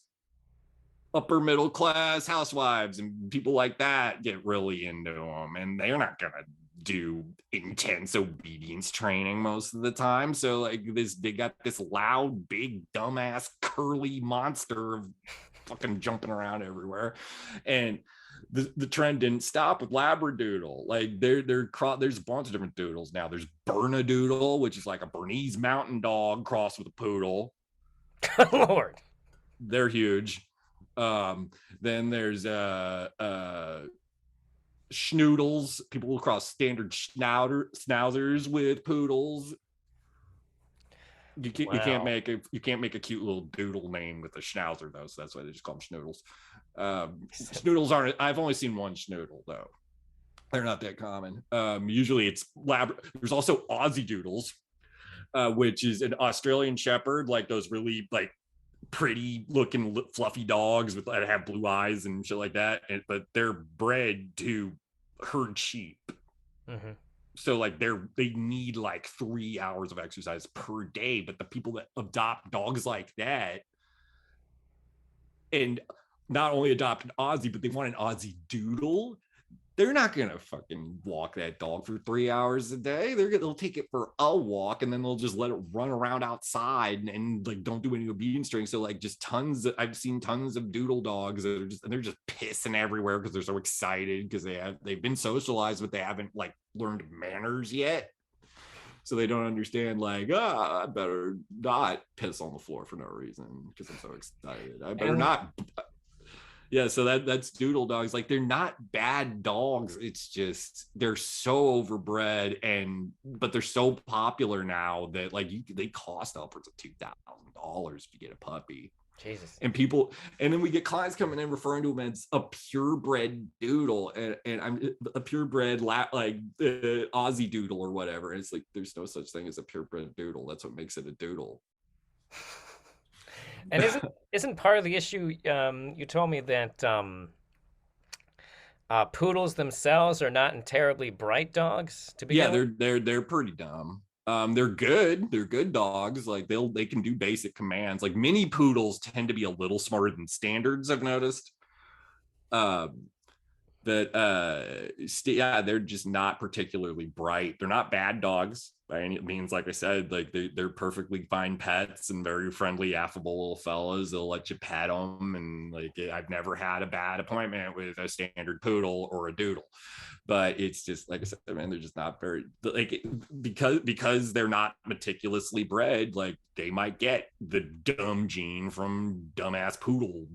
upper middle class housewives and people like that get really into them, and they're not gonna do intense obedience training most of the time. So like, they got this loud, big, dumbass, curly monster of fucking jumping around everywhere. And the trend didn't stop with Labradoodle. Like there's a bunch of different doodles now. There's Bernedoodle, which is like a Bernese mountain dog crossed with a poodle. Lord. They're huge. Then there's schnoodles. People will cross standard schnauzers with poodles. Wow. You can't make a cute little doodle name with a schnauzer though, so that's why they just call them schnoodles. Schnoodles aren't. I've only seen one schnoodle though. They're not that common. Usually it's lab. There's also Aussie doodles, which is an Australian Shepherd, like those really like pretty looking fluffy dogs with that have blue eyes and shit like that. But they're bred to herd sheep. Hmm. So like they need like 3 hours of exercise per day. But the people that adopt dogs like that and not only adopt an Aussie, but they want an Aussie doodle, they're not gonna fucking walk that dog for 3 hours a day. They'll take it for a walk and then they'll just let it run around outside and like don't do any obedience training. So like just I've seen tons of doodle dogs that are just and they're just pissing everywhere because they're so excited because they've been socialized, but they haven't like learned manners yet. So they don't understand like, I better not piss on the floor for no reason because I'm so excited. I better And not. Yeah, so that's doodle dogs. Like they're not bad dogs. It's just they're so overbred but they're so popular now that like they cost upwards of $2,000 if you get a puppy. Jesus. And then we get clients coming in referring to them as a purebred doodle, and I'm a purebred Aussie doodle or whatever. And it's like there's no such thing as a purebred doodle. That's what makes it a doodle. And isn't part of the issue? You told me that poodles themselves are not terribly bright dogs to Yeah, begin with. they're pretty dumb. They're good. They're good dogs. Like they can do basic commands. Like mini poodles tend to be a little smarter than standards. I've noticed. Um, but yeah, they're just not particularly bright. They're not bad dogs by any means. Like I said, like they're perfectly fine pets and very friendly, affable little fellas. They'll let you pet them, and like I've never had a bad appointment with a standard poodle or a doodle. But it's just like I said, man, they're just not very like because they're not meticulously bred. Like they might get the dumb gene from dumbass poodle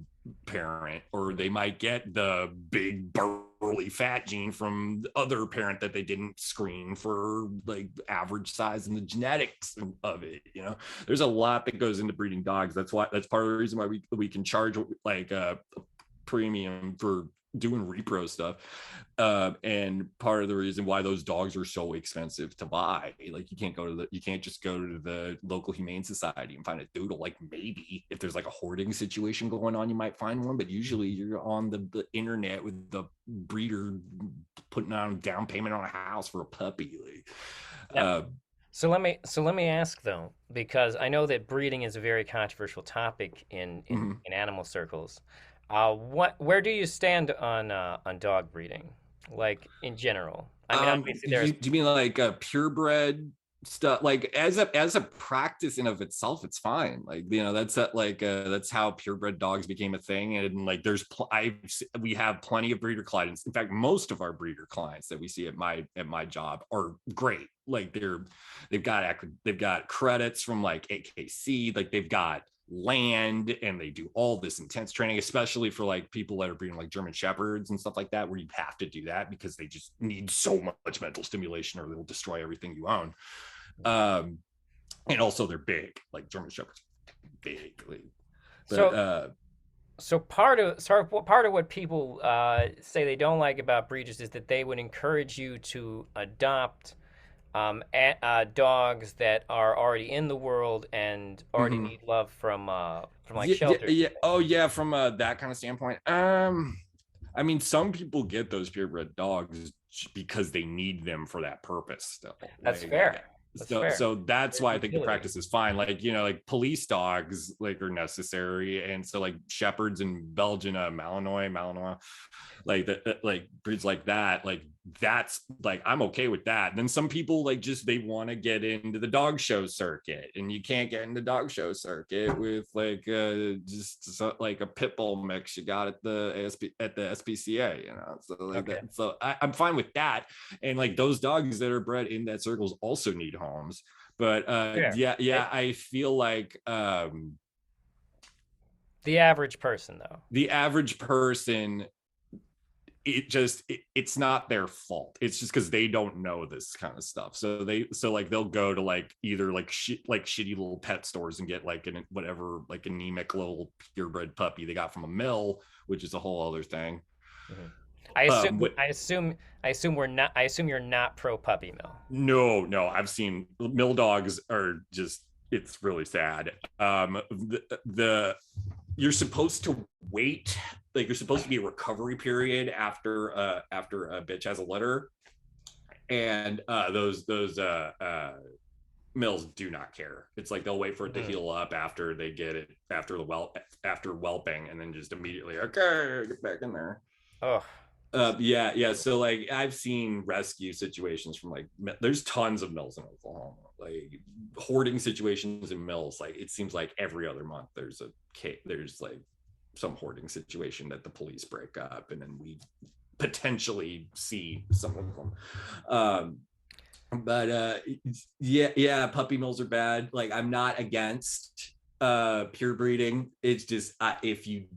parent, or they might get the big burly fat gene from the other parent that they didn't screen for like average size and the genetics of it. There's a lot that goes into breeding dogs. That's part of the reason why we can charge like a premium for doing repro stuff, and part of the reason why those dogs are so expensive to buy. Like you can't just go to the local humane society and find a doodle. Like maybe if there's like a hoarding situation going on you might find one, but usually you're on the internet with the breeder putting on a down payment on a house for a puppy. Now, uh, so let me ask though, because I know that breeding is a very controversial topic mhm. in animal circles. Where do you stand on dog breeding, like in general? I mean, obviously there's. Do you mean like a purebred stuff? Like as a practice in of itself, it's fine. Like that's how purebred dogs became a thing. And like we have plenty of breeder clients. In fact, most of our breeder clients that we see at my job are great. Like they've got credits from like AKC. Like they've got land and they do all this intense training, especially for like people that are breeding like German shepherds and stuff like that, where you have to do that because they just need so much mental stimulation or they will destroy everything you own. um and also they're big, like German shepherds big, like, but So part of what people say they don't like about breeders is that they would encourage you to adopt dogs that are already in the world and already mhm. need love from like Yeah, yeah, shelters. yeah. Oh yeah, from that kind of standpoint. I mean, some people get those purebred dogs because they need them for that purpose still. That's Like, fair. That's fair. so that's There's why I think the utility. practice is fine. Like, like police dogs like are necessary. And so like shepherds in Belgian, Malinois, like that, like breeds like that, like that's like I'm okay with that. And then some people like just they want to get into the dog show circuit, and you can't get into dog show circuit with like like a pit bull mix you got at the SPCA, so like Okay. that. So I'm fine with that. And like those dogs that are bred in that circles also need homes. But Fair. yeah, It, I feel like the average person, though. the average person it's not their fault. It's just because they don't know this kind of stuff. So they'll go to like either like shitty little pet stores and get like whatever like anemic little purebred puppy they got from a mill, which is a whole other thing. Mm-hmm. I assume you're not pro puppy mill. No, I've seen mill dogs are just, it's really sad. You're supposed to wait, like you're supposed to be a recovery period after a bitch has a litter, and those mills do not care. It's like they'll wait for it to heal up after they get it after whelping, and then just immediately, okay, get back in there. Oh. Yeah. So like I've seen rescue situations from like, there's tons of mills in Oklahoma, like hoarding situations in mills. Like it seems like every other month there's like some hoarding situation that the police break up, and then we potentially see some of them. But yeah, puppy mills are bad. Like I'm not against pure breeding. It's just if you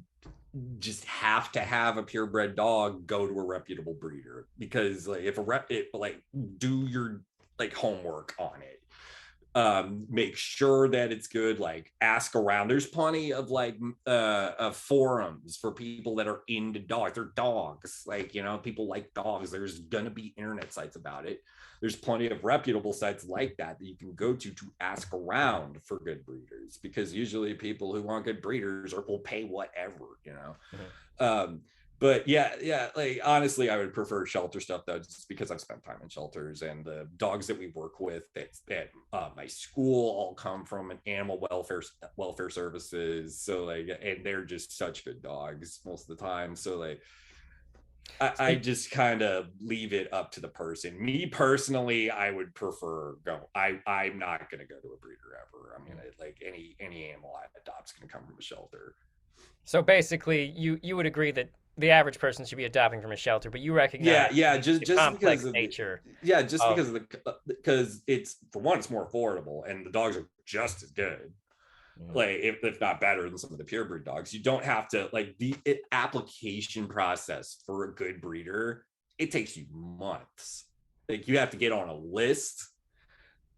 just have to have a purebred dog, go to a reputable breeder, because like if like do your like homework on it, make sure that it's good, like ask around. There's plenty of like forums for people that are into dogs. They're dogs, like, you know, people like dogs. There's gonna be internet sites about it. There's plenty of reputable sites like that you can go to ask around for good breeders, because usually people who want good breeders will pay whatever, you know. But yeah, like honestly, I would prefer shelter stuff though, just because I've spent time in shelters, and the dogs that we work with at my school all come from an animal welfare services. So like, and they're just such good dogs most of the time. So like, I just kind of leave it up to the person. Me personally, I would prefer I'm not going to go to a breeder ever. I mean, like any animal I adopt is going to come from a shelter. So basically, you would agree that the average person should be adopting from a shelter, but you recognize just complex because of nature. Because it's, for one, it's more affordable, and the dogs are just as good. Like if not better than some of the purebred dogs. You don't have to, like, the application process for a good breeder, it takes you months. Like you have to get on a list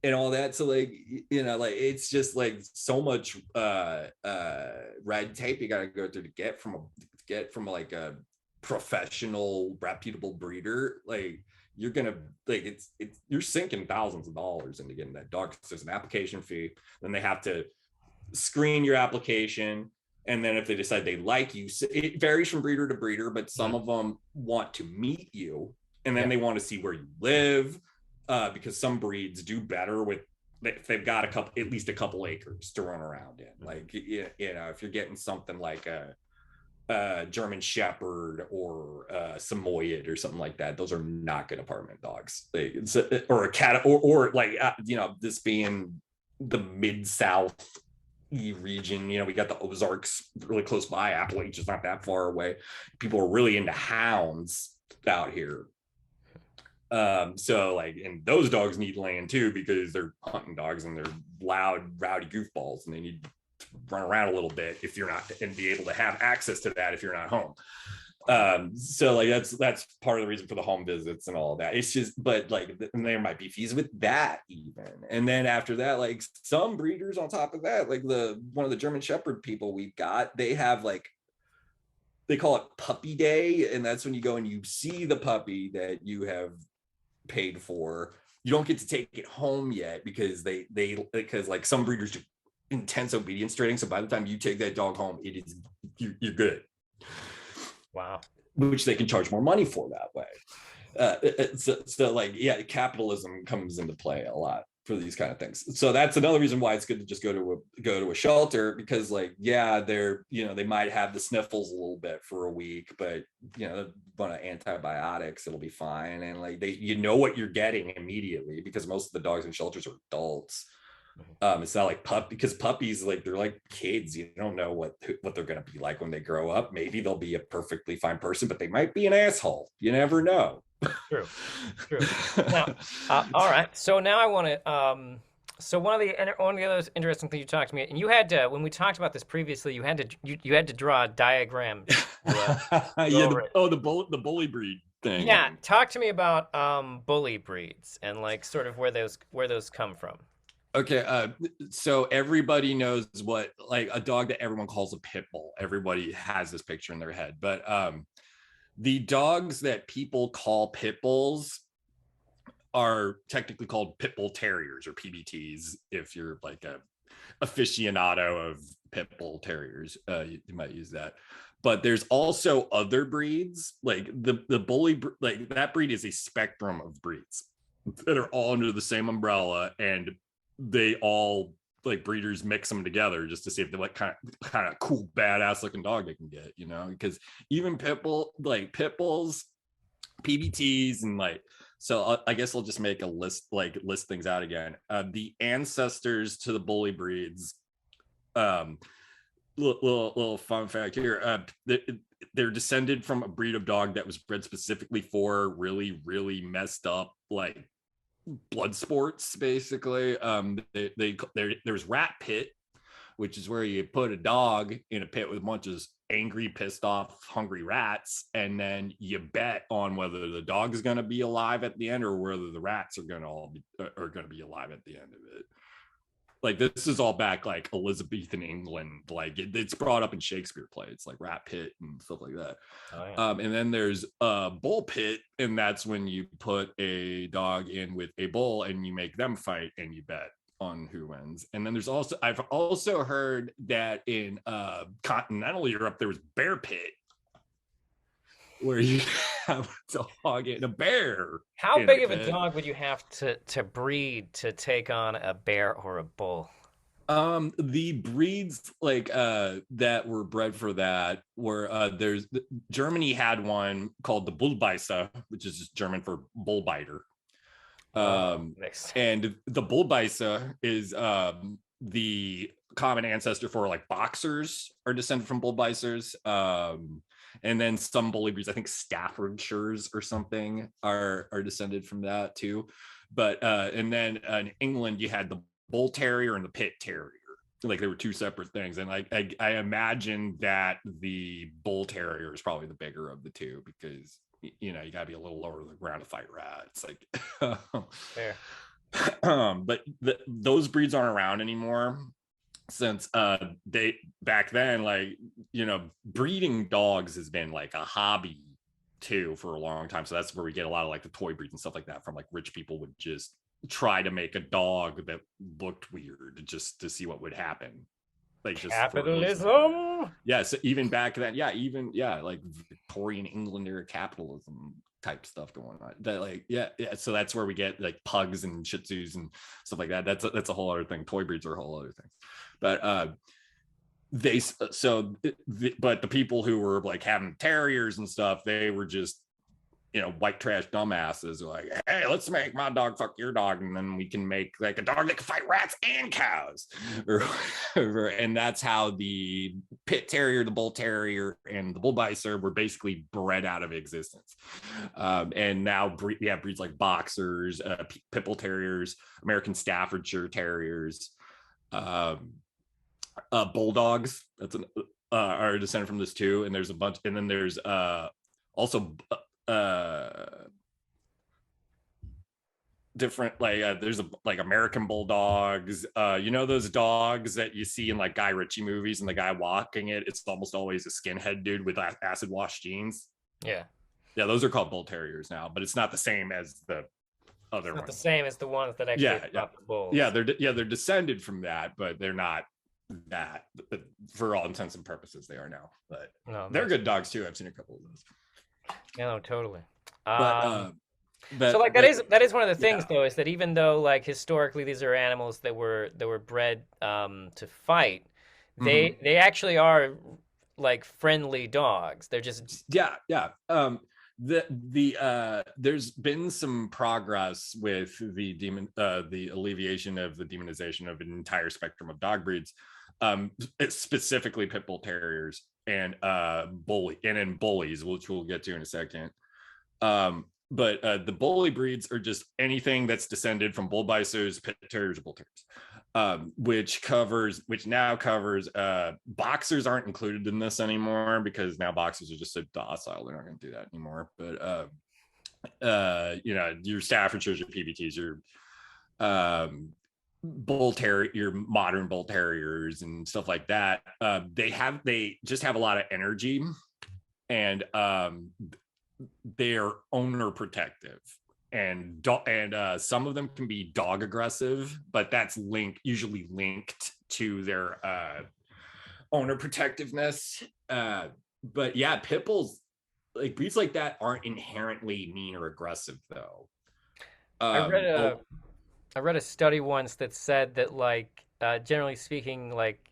and all that. So like, you know, like it's just like so much red tape you got to go through to get from like a professional reputable breeder. Like you're gonna, like, it's you're sinking thousands of dollars into getting that dog. There's an application fee, then they have to screen your application, and then if they decide they like you, it varies from breeder to breeder, but some of them want to meet you, and then they want to see where you live, because some breeds do better with, if they've got at least a couple acres to run around in. Like, you know, if you're getting something like a German Shepherd or Samoyed or something like that, those are not good apartment dogs. Or a cat, or like, you know, this being the mid-south region, you know, we got the Ozarks really close by, Appalachia's not that far away. People are really into hounds out here. So like, and those dogs need land too, because they're hunting dogs and they're loud, rowdy goofballs, and they need to run around a little bit if you're not, and be able to have access to that if you're not home. So like that's part of the reason for the home visits and all that. It's just, but like, and there might be fees with that even. And then after that, like some breeders on top of that, like one of the German Shepherd people we've got, they have like, they call it puppy day, and that's when you go and you see the puppy that you have paid for. You don't get to take it home yet, because because like some breeders do intense obedience training, so by the time you take that dog home, you're good. Wow. Which they can charge more money for that way. So like, yeah, capitalism comes into play a lot for these kind of things. So that's another reason why it's good to just go to a shelter, because like, yeah, they're, you know, they might have the sniffles a little bit for a week, but you know, a bunch of antibiotics, it'll be fine. And like, you know what you're getting immediately, because most of the dogs in shelters are adults. It's not like because puppies, like, they're like kids. You don't know what they're going to be like when they grow up. Maybe they'll be a perfectly fine person, but they might be an asshole. You never know. True. Now, all right. So now I want to. So one of the other interesting things you talked to me, and you had to, when we talked about this previously, you had to draw a diagram Yeah, the bully breed thing. Yeah, talk to me about bully breeds and like sort of where those come from. Okay, so everybody knows what like a dog that everyone calls a pit bull. Everybody has this picture in their head, but the dogs that people call pit bulls are technically called pit bull terriers or PBTs. If you're like a aficionado of pit bull terriers, you might use that. But there's also other breeds, like the bully, like that breed is a spectrum of breeds that are all under the same umbrella, and they all like breeders mix them together just to see if they're like kind of cool badass looking dog they can get, you know, because even pit bulls, PBTs, and like, so I guess I'll just make a list, like list things out again. The ancestors to the bully breeds, little fun fact here, they're descended from a breed of dog that was bred specifically for really messed up like blood sports, basically. There's rat pit, which is where you put a dog in a pit with a bunch of angry, pissed off, hungry rats, and then you bet on whether the dog is going to be alive at the end or whether the rats are going to be alive at the end of it. Like this is all back like Elizabethan England, like it's brought up in Shakespeare plays like rat pit and stuff like that. Oh, yeah. And then there's a bull pit, and that's when you put a dog in with a bull and you make them fight and you bet on who wins. And then I've also heard that in continental Europe there was bear pit, where you have a dog and a bear. How big of a dog would you have to breed to take on a bear or a bull? The breeds like that were bred for that were Germany had one called the Bullbeißer, which is just German for bull biter. And the Bullbeißer is the common ancestor for like boxers are descended from Bullbeißers. And then some bully breeds, I think Staffordshires or something, are descended from that too. But and then in England you had the bull terrier and the pit terrier. Like they were two separate things. And like I imagine that the bull terrier is probably the bigger of the two, because you know you gotta be a little lower to the ground to fight rats. Like fair. But those breeds aren't around anymore, since they back then, like, you know, breeding dogs has been like a hobby too for a long time. So that's where we get a lot of like the toy breeds and stuff like that from, like rich people would just try to make a dog that looked weird just to see what would happen. Like just capitalism. Yeah, so even back then, like Victorian England era capitalism type stuff going on. That like so that's where we get like pugs and shih tzus and stuff like that. That's a whole other thing. Toy breeds are a whole other thing. But but the people who were like having terriers and stuff, they were just, you know, white trash dumbasses like, hey, let's make my dog fuck your dog, and then we can make like a dog that can fight rats and cows. And that's how the pit terrier, the bull terrier, and the Bullbeißer were basically bred out of existence. And now we have breeds like boxers, pit bull terriers, American Staffordshire terriers, bulldogs. That's are descended from this too. And there's a bunch, and then there's also different like there's like American bulldogs, you know, those dogs that you see in like Guy Ritchie movies, and the guy walking it's almost always a skinhead dude with acid wash jeans. Yeah, those are called bull terriers now, but it's not the same as the other ones. The same as the ones that actually the bulls. They're descended from that, but they're not that for all intents and purposes. They are now, but they're good dogs too. I've seen a couple of those. No, totally. So like that is one of the things though, is that even though like historically these are animals that were bred to fight, they actually are like friendly dogs. They're just there's been some progress with the alleviation of the demonization of an entire spectrum of dog breeds, specifically pit bull terriers and bullies, which we'll get to in a second. But the bully breeds are just anything that's descended from Bullbeißers, pit terriers, bull terriers. which now covers boxers aren't included in this anymore because now boxers are just so docile, they're not going to do that anymore. But your Staffordshires, your PBTs, your your modern bull terriers and stuff like that, they just have a lot of energy, and they're owner protective, and some of them can be dog aggressive, but that's usually linked to their owner protectiveness. But yeah, pit bulls, like breeds like that, aren't inherently mean or aggressive though. I read a study once that said that, like, generally speaking, like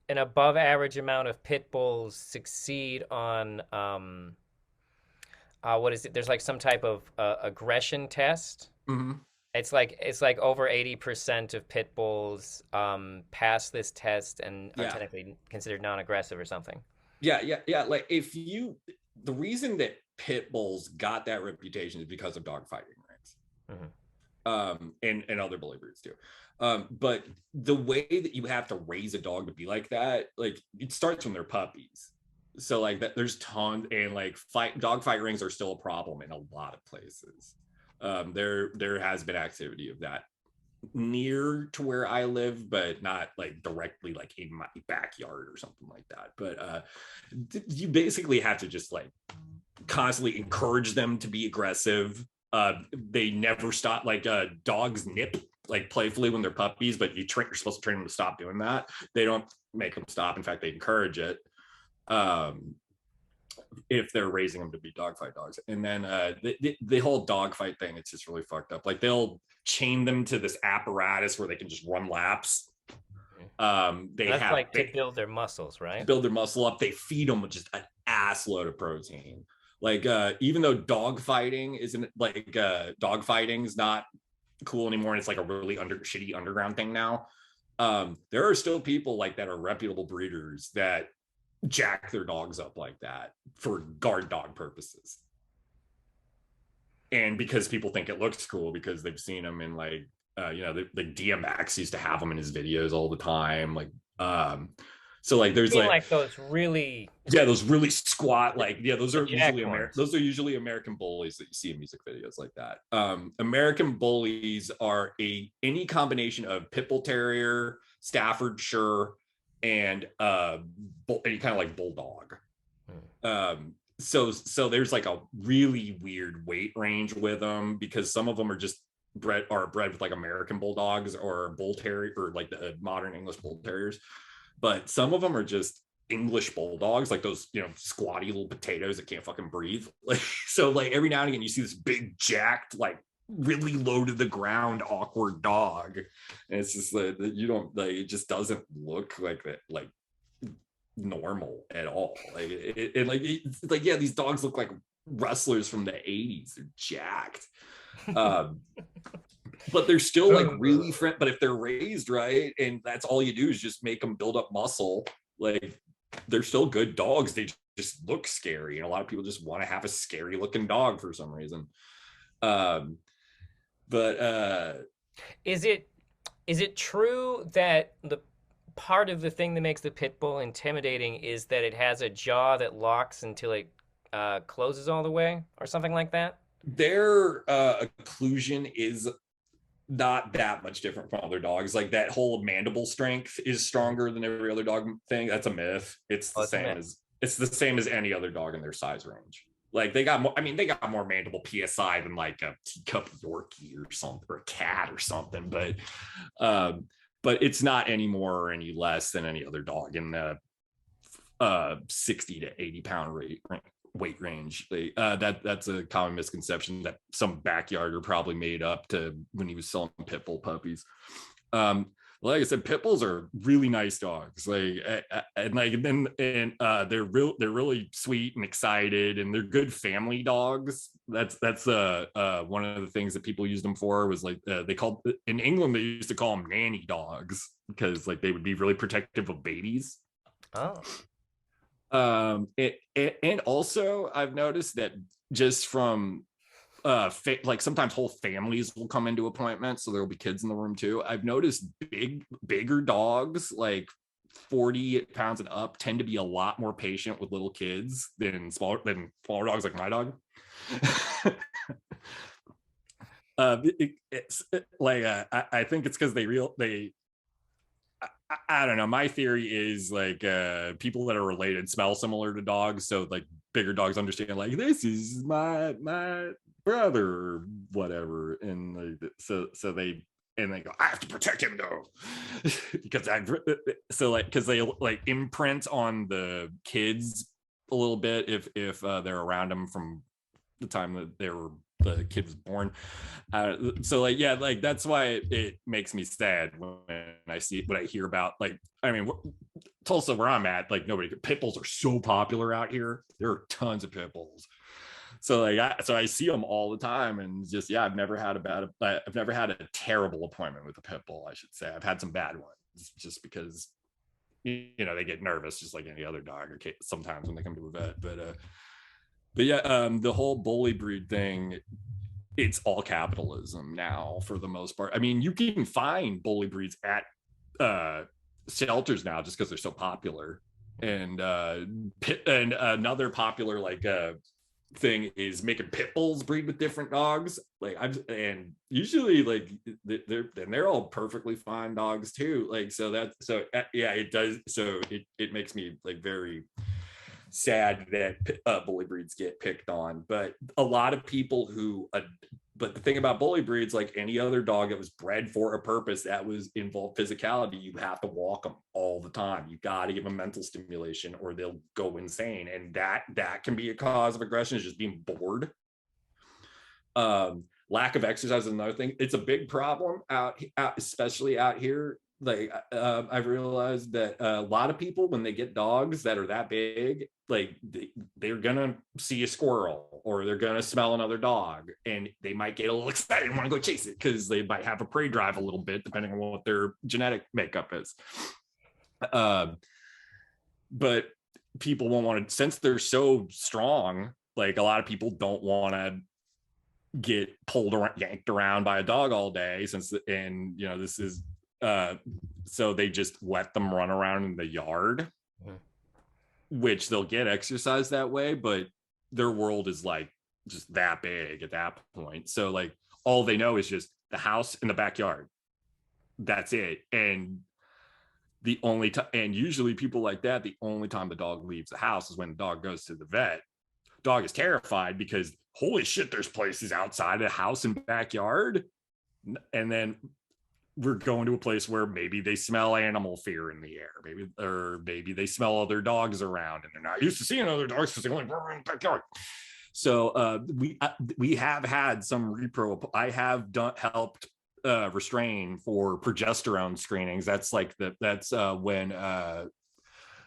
an above average amount of pit bulls succeed on what is it? There's like some type of aggression test. Mm-hmm. It's like over 80% of pit bulls pass this test and are technically considered non-aggressive or something. Yeah. Like the reason that pit bulls got that reputation is because of dog fighting rings. Mm-hmm. And other bully breeds too. But the way that you have to raise a dog to be like that, like it starts when they're puppies. So like that, there's tons, and like dog fight rings are still a problem in a lot of places. There has been activity of that near to where I live, but not like directly like in my backyard or something like that. But you basically have to just like constantly encourage them to be aggressive. They never stop. Like dogs nip like playfully when they're puppies, but you're supposed to train them to stop doing that. They don't make them stop. In fact, they encourage it. If they're raising them to be dogfight dogs. And then the whole dogfight thing, it's just really fucked up. Like they'll chain them to this apparatus where they can just run laps. To build their muscles, right? To build their muscle up. They feed them with just an ass load of protein. Like even though dogfighting isn't like dogfighting is not cool anymore, and it's like a really shitty underground thing now. There are still people like that are reputable breeders that jack their dogs up like that for guard dog purposes, and because people think it looks cool because they've seen them in like the DMX used to have them in his videos all the time, like so like there's like those really squat, like those are usually American bullies that you see in music videos like that. American bullies are any combination of pit bull terrier, Staffordshire, and any kind of like bulldog. So there's like a really weird weight range with them, because some of them are just bred with like American bulldogs or bull terrier, or like the modern English bull terriers, but some of them are just English bulldogs, like those squatty little potatoes that can't fucking breathe. Like so like every now and again you see this big jacked, like really low to the ground awkward dog, and it's just like you don't like, it just doesn't look like that, like normal at all. Like it's like these dogs look like wrestlers from the 80s. They're jacked. But they're still like really but if they're raised right, and that's all you do is just make them build up muscle, like they're still good dogs. They just look scary, and a lot of people just want to have a scary looking dog for some reason. But is it true that the part of the thing that makes the pit bull intimidating is that it has a jaw that locks until it closes all the way, or something like that? Their occlusion is not that much different from other dogs. Like that whole mandible strength is stronger than every other dog thing. That's a myth. It's the same as any other dog in their size range. Like they got more mandible PSI than like a teacup Yorkie or something, or a cat or something. But it's not any more or any less than any other dog in the 60 to 80 pound weight range. That's a common misconception that some backyarder probably made up to when he was selling pit bull puppies. Like I said, pit bulls are really nice dogs. They're really sweet and excited, and they're good family dogs. That's one of the things that people used them for, was like in England they used to call them nanny dogs, because like they would be really protective of babies. And also I've noticed that just from like sometimes whole families will come into appointments, so there'll be kids in the room too. I've noticed bigger dogs, like 40 pounds and up, tend to be a lot more patient with little kids than smaller dogs like my dog. It's like I think it's because I don't know. My theory is like people that are related smell similar to dogs, so like bigger dogs understand like this is my brother or whatever, and like, so they go, I have to protect him though, because because they like imprint on the kids a little bit if they're around them from the time that the kid was born. So like, yeah, like that's why it makes me sad when I hear about, like, I mean, Tulsa, where I'm at, like pit bulls are so popular out here. There are tons of pit bulls. So like, I see them all the time, and just, yeah, I've never had a terrible appointment with a pit bull, I should say. I've had some bad ones just because, you know, they get nervous just like any other dog, or sometimes when they come to a vet. But yeah, the whole bully breed thing, it's all capitalism now for the most part. I mean, you can find bully breeds at shelters now just because they're so popular. And another popular like thing is making pit bulls breed with different dogs. Like and usually like they're all perfectly fine dogs too. Like yeah, it does. So it makes me like very sad that bully breeds get picked on. But a lot of people who but the thing about bully breeds, like any other dog that was bred for a purpose that was involved physicality, you have to walk them all the time. You got to give them mental stimulation or they'll go insane, and that can be a cause of aggression, is just being bored. Lack of exercise is another thing. It's a big problem out especially out here. Like I've realized that a lot of people, when they get dogs that are that big, like they're gonna see a squirrel or they're gonna smell another dog, and they might get a little excited and want to go chase it because they might have a prey drive a little bit, depending on what their genetic makeup is. But people won't want to, since they're so strong. Like a lot of people don't want to get pulled around, yanked around by a dog all day, and you know, this is so they just let them run around in the yard, which they'll get exercise that way, but their world is like just that big at that point. So like all they know is just the house and the backyard. That's it. And the only time, and usually people like that, the only time the dog leaves the house is when the dog goes to the vet. Dog is terrified because holy shit, there's places outside of the house and backyard. And then we're going to a place where maybe they smell animal fear in the air, maybe they smell other dogs around, and they're not used to seeing other dogs because they only run around the backyard. So we have had some repro. I have helped restrain for progesterone screenings. That's like when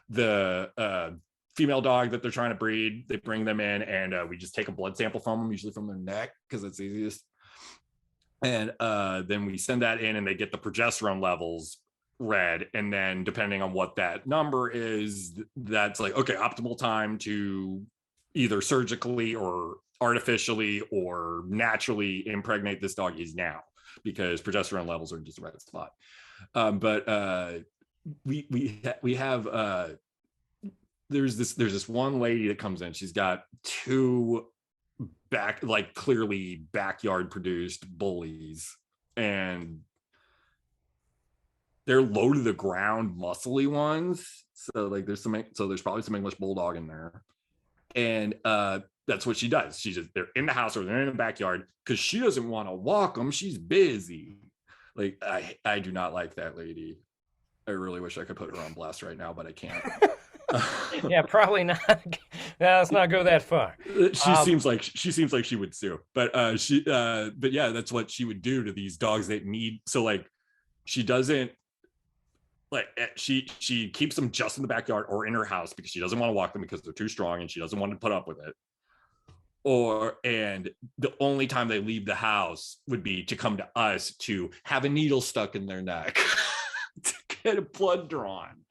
the female dog that they're trying to breed, they bring them in, and we just take a blood sample from them, usually from their neck because it's easiest. And then we send that in, and they get the progesterone levels read, and then depending on what that number is, that's like, okay, optimal time to either surgically or artificially or naturally impregnate this dog is now, because progesterone levels are just the right spot. But we have there's this one lady that comes in. She's got two clearly backyard produced bullies, and they're low to the ground, muscly ones. So like there's probably some English bulldog in there, and that's what she does. They're in the house or they're in the backyard because she doesn't want to walk them. She's busy. Like I do not like that lady. I really wish I could put her on blast right now, but I can't. Yeah, probably not. Let's not go that far. She seems like she would sue, but yeah, that's what she would do to these dogs that need. So like, she doesn't like she keeps them just in the backyard or in her house because she doesn't want to walk them because they're too strong and she doesn't want to put up with it. And the only time they leave the house would be to come to us to have a needle stuck in their neck to get a blood drawn.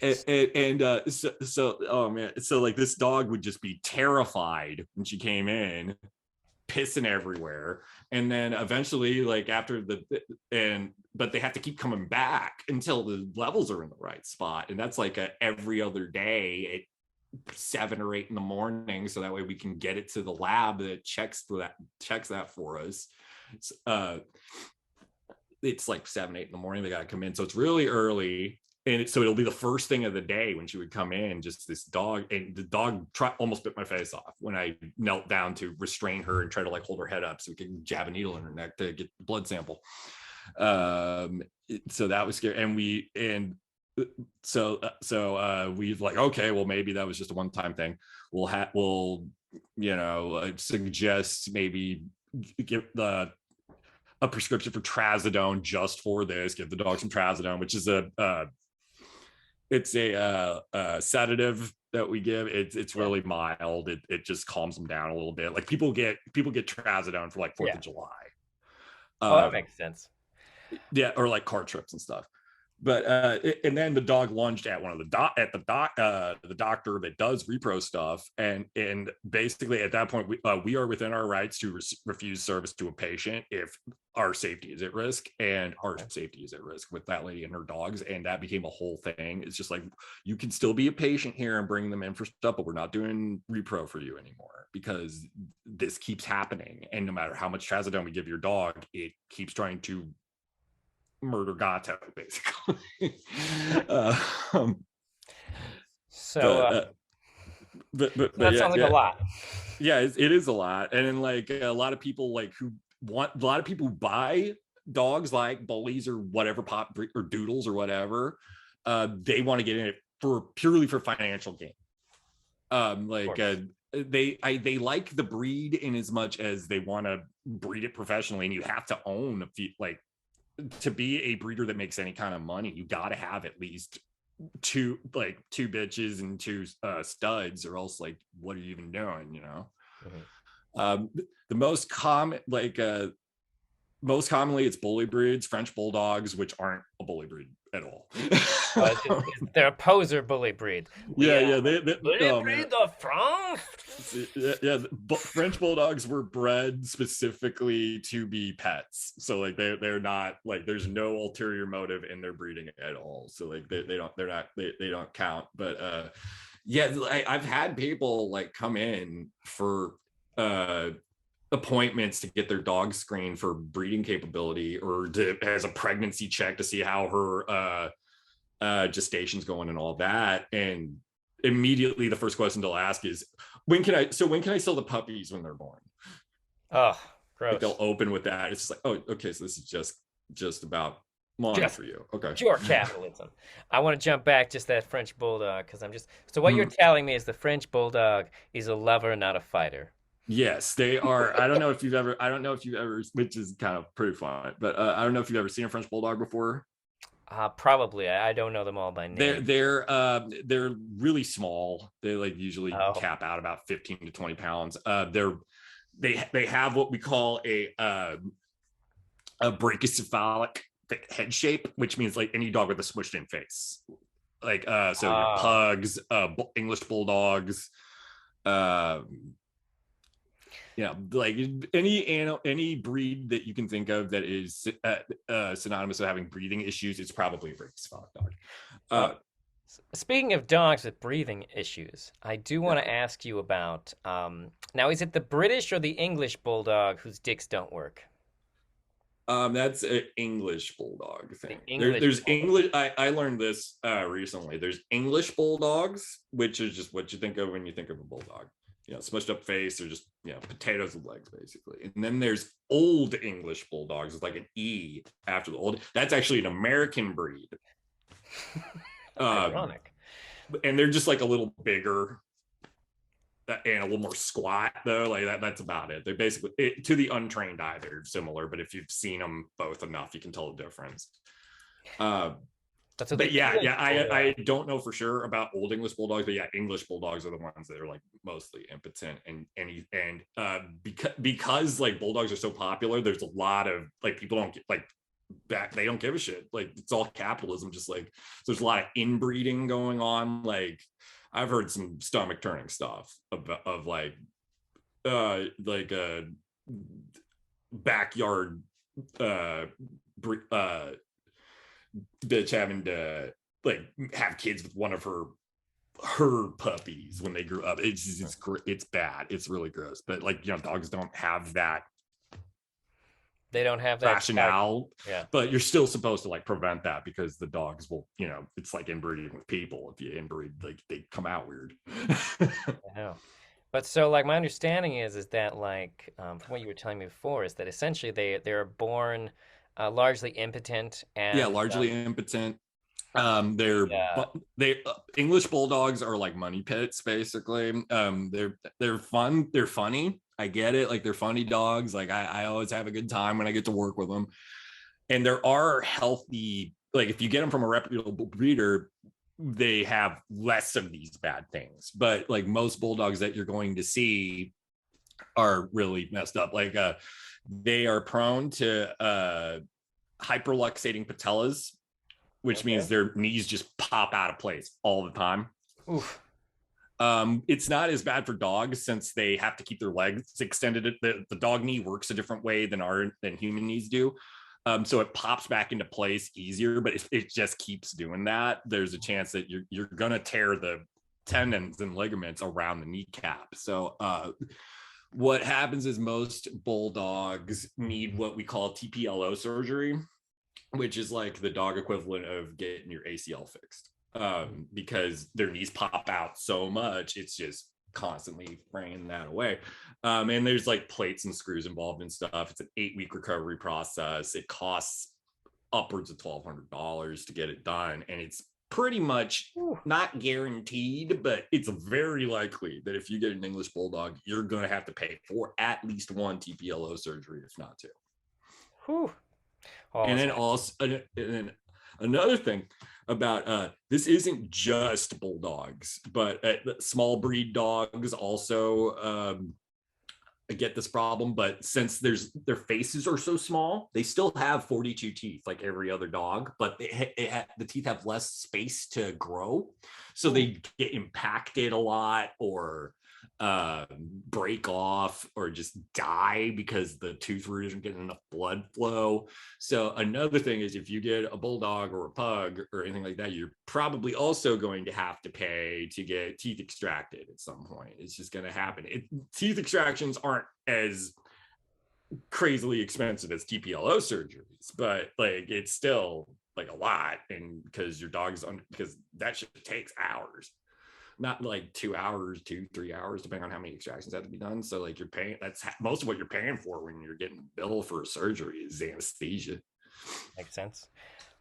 So oh man, so like this dog would just be terrified when she came in pissing everywhere. And then eventually, like after but they have to keep coming back until the levels are in the right spot. And that's like every other day at 7 or 8 in the morning. So that way we can get it to the lab that checks that for us. It's like 7, 8 in the morning. They got to come in. So it's really early. And so it'll be the first thing of the day when she would come in, just this dog, and the dog almost bit my face off when I knelt down to restrain her and try to like hold her head up so we could jab a needle in her neck to get the blood sample. So that was scary. And so we've like, okay, well, maybe that was just a one-time thing. We'll suggest maybe give a prescription for trazodone just for this. Give the dog some trazodone, which is it's a sedative that we give. It's really mild. It just calms them down a little bit. Like people get trazodone for like 4th of July. That makes sense. Yeah, or like car trips and stuff. But and then the dog lunged at one of the doctor that does repro stuff, and basically at that point we are within our rights to refuse service to a patient if our safety is at risk, and our safety is at risk with that lady and her dogs, and that became a whole thing. It's just like, you can still be a patient here and bring them in for stuff, but we're not doing repro for you anymore because this keeps happening, and no matter how much trazodone we give your dog, it keeps trying to murder Gato, basically. But that sounds like a lot. Yeah, it is a lot. And then like a lot of people who buy dogs like bullies or whatever, pop or doodles or whatever, they want to get in it purely for financial gain. They like the breed in as much as they want to breed it professionally, and you have to own a few, like, to be a breeder that makes any kind of money, you got to have at least two bitches and 2 studs, or else like, what are you even doing, you know? The most commonly it's bully breeds, French bulldogs, which aren't a bully breed at all. They're a poser bully breed. Bully breed of France. French bulldogs were bred specifically to be pets, so like they're not like, there's no ulterior motive in their breeding at all. So like they don't count. But I've had people like come in for appointments to get their dog screened for breeding capability, or as a pregnancy check to see how her gestation's going and all that. And immediately the first question they'll ask is, when can I sell the puppies when they're born? Oh, gross. Like they'll open with that. It's just like, oh, okay, so this is just about money for you. Okay. Pure capitalism. I want to jump back just that French bulldog, because so what you're telling me is the French bulldog is a lover, not a fighter. Yes, they are. I don't know if you've ever, which is kind of pretty fun, but I don't know if you've ever seen a French bulldog before. Probably. I don't know them all by name. They're really small. They like usually cap out about 15 to 20 pounds. They have what we call a brachycephalic head shape, which means like any dog with a smushed in face. Like your pugs, English bulldogs, like any breed that you can think of that is synonymous with having breathing issues, it's probably a brachycephalic dog. Speaking of dogs with breathing issues, I do want to ask you about, now, is it the British or the English bulldog whose dicks don't work? That's an English bulldog thing. There's English. I learned this recently. There's English bulldogs, which is just what you think of when you think of a bulldog. Smushed up face, or just potatoes with legs, basically. And then there's Old English bulldogs. It's like an E after the old. That's actually an American breed. Ironic. And they're just like a little bigger and a little more squat, though. Like that's about it. They're basically, to the untrained eye, they're similar, but if you've seen them both enough, you can tell the difference. I don't know for sure about Old English bulldogs, but English bulldogs are the ones that are like mostly impotent, and because like bulldogs are so popular, there's a lot of like people don't get like back, they don't give a shit. Like it's all capitalism. Just like there's a lot of inbreeding going on. Like I've heard some stomach turning stuff of backyard bitch having to like have kids with one of her puppies when they grew up. It's bad. It's really gross. But like, you know, dogs don't have that They don't have that rationale. Yeah. But you're still supposed to like prevent that because the dogs will, you know, it's like inbreeding with people. If you inbreed, like they come out weird. Yeah. But so like my understanding is that like from what you were telling me before is that essentially they're born largely impotent Yeah, and largely impotent. yeah. They English bulldogs are like money pits basically. They're fun, they're funny. I get it, like they're funny dogs. Like I always have a good time when I get to work with them. And there are healthy, like if you get them from a reputable breeder, they have less of these bad things. But like most bulldogs that you're going to see are really messed up. Like they are prone to hyperluxating patellas, which means their knees just pop out of place all the time. Oof. It's not as bad for dogs since they have to keep their legs extended. The dog knee works a different way than human knees do. So it pops back into place easier, but if it just keeps doing that, there's a chance that you're gonna tear the tendons and ligaments around the kneecap. So what happens is most bulldogs need what we call TPLO surgery, which is like the dog equivalent of getting your ACL fixed, because their knees pop out so much, it's just constantly fraying that away. And there's like plates and screws involved and stuff. It's an 8-week recovery process. It costs upwards of $1,200 to get it done. And it's pretty much not guaranteed, but it's very likely that if you get an English bulldog, you're going to have to pay for at least one TPLO surgery, if not two. Whew. And then also, and then another thing about this isn't just bulldogs, but small breed dogs also get this problem. But since their faces are so small, they still have 42 teeth like every other dog, but the teeth have less space to grow, so they get impacted a lot or break off or just die because the tooth root isn't getting enough blood flow. So another thing is, if you get a bulldog or a pug or anything like that, you're probably also going to have to pay to get teeth extracted at some point. It's just going to happen. Teeth extractions aren't as crazily expensive as TPLO surgeries, but like it's still like a lot, and because your dog's because that shit takes hours. Not like 2 hours, 2-3 hours, depending on how many extractions have to be done. So like you're paying, that's most of what you're paying for when you're getting billed for a surgery is anesthesia. Makes sense.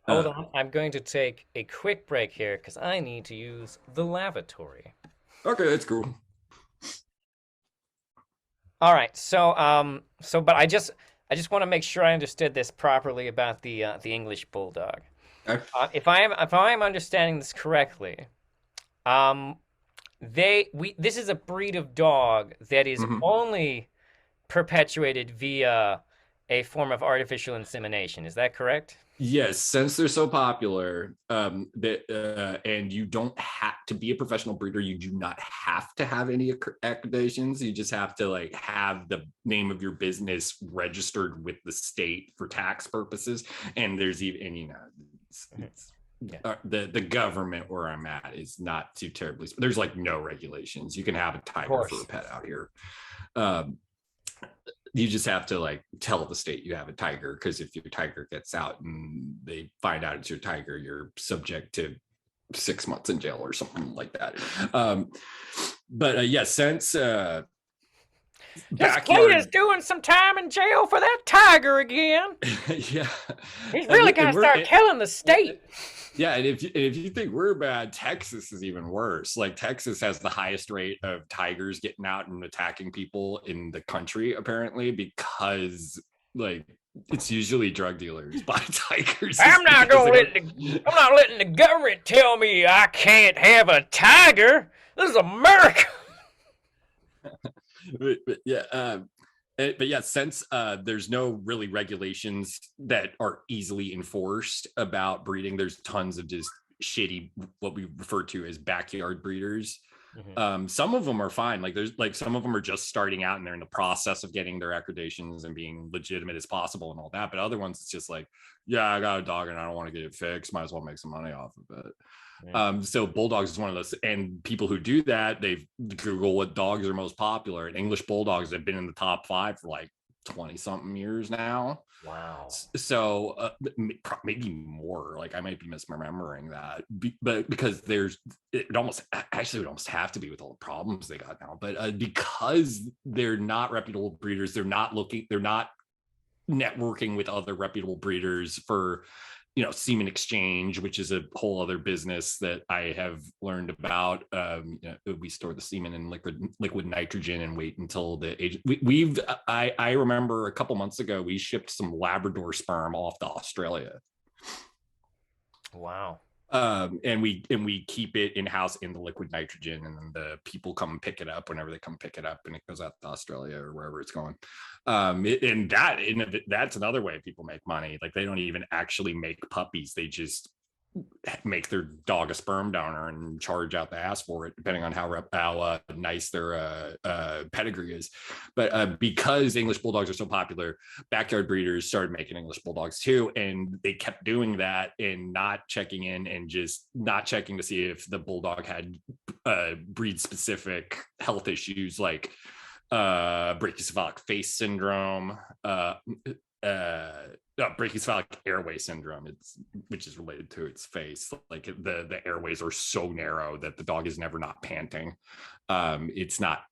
Hold on, I'm going to take a quick break here because I need to use the lavatory. Okay, that's cool. All right, but I just want to make sure I understood this properly about the English bulldog. Okay. If I am understanding this correctly, this is a breed of dog that is only perpetuated via a form of artificial insemination. Is that correct? Yes, since they're so popular, and you don't have to be a professional breeder, you do not have to have any accreditations. You just have to like have the name of your business registered with the state for tax purposes. And there's even, and you know, the government where I'm at is not too terribly. There's like no regulations. You can have a tiger for a pet out here. You just have to like tell the state you have a tiger, because if your tiger gets out and they find out it's your tiger, you're subject to 6 months in jail or something like that. But yeah, since this kid is doing some time in jail for that tiger again. Yeah, he's really got to start telling the state. Yeah, and if you think we're bad, Texas is even worse. Like Texas has the highest rate of tigers getting out and attacking people in the country, apparently, because like it's usually drug dealers buy tigers. I'm not letting the government tell me I can't have a tiger. This is America. but yeah, since there's no really regulations that are easily enforced about breeding, there's tons of just shitty, what we refer to as backyard breeders. Some of them are fine. Like there's like some of them are just starting out and they're in the process of getting their accreditations and being legitimate as possible and all that. But other ones, it's just like, yeah, I got a dog and I don't want to get it fixed. Might as well make some money off of it. So bulldogs is one of those, and people who do that, they've Google what dogs are most popular, and English bulldogs have been in the top 5 for like 20 something years now. Wow. So maybe more. Like I might be misremembering that, but because it would almost have to be with all the problems they got now. But because they're not reputable breeders, they're not networking with other reputable breeders for semen exchange, which is a whole other business that I have learned about. We store the semen in liquid nitrogen and wait until the age. I remember a couple months ago we shipped some Labrador sperm off to Australia. Wow. And we keep it in house in the liquid nitrogen, and then the people come pick it up whenever they come pick it up, and it goes out to Australia or wherever it's going. That's another way people make money. Like they don't even actually make puppies; they just make their dog a sperm donor and charge out the ass for it, depending on how nice their pedigree is. But because English bulldogs are so popular, backyard breeders started making English bulldogs too, and they kept doing that and not checking in and just not checking to see if the bulldog had breed specific health issues like brachycephalic face syndrome, brachycephalic airway syndrome, which is related to its face. Like the airways are so narrow that the dog is never not panting. It's not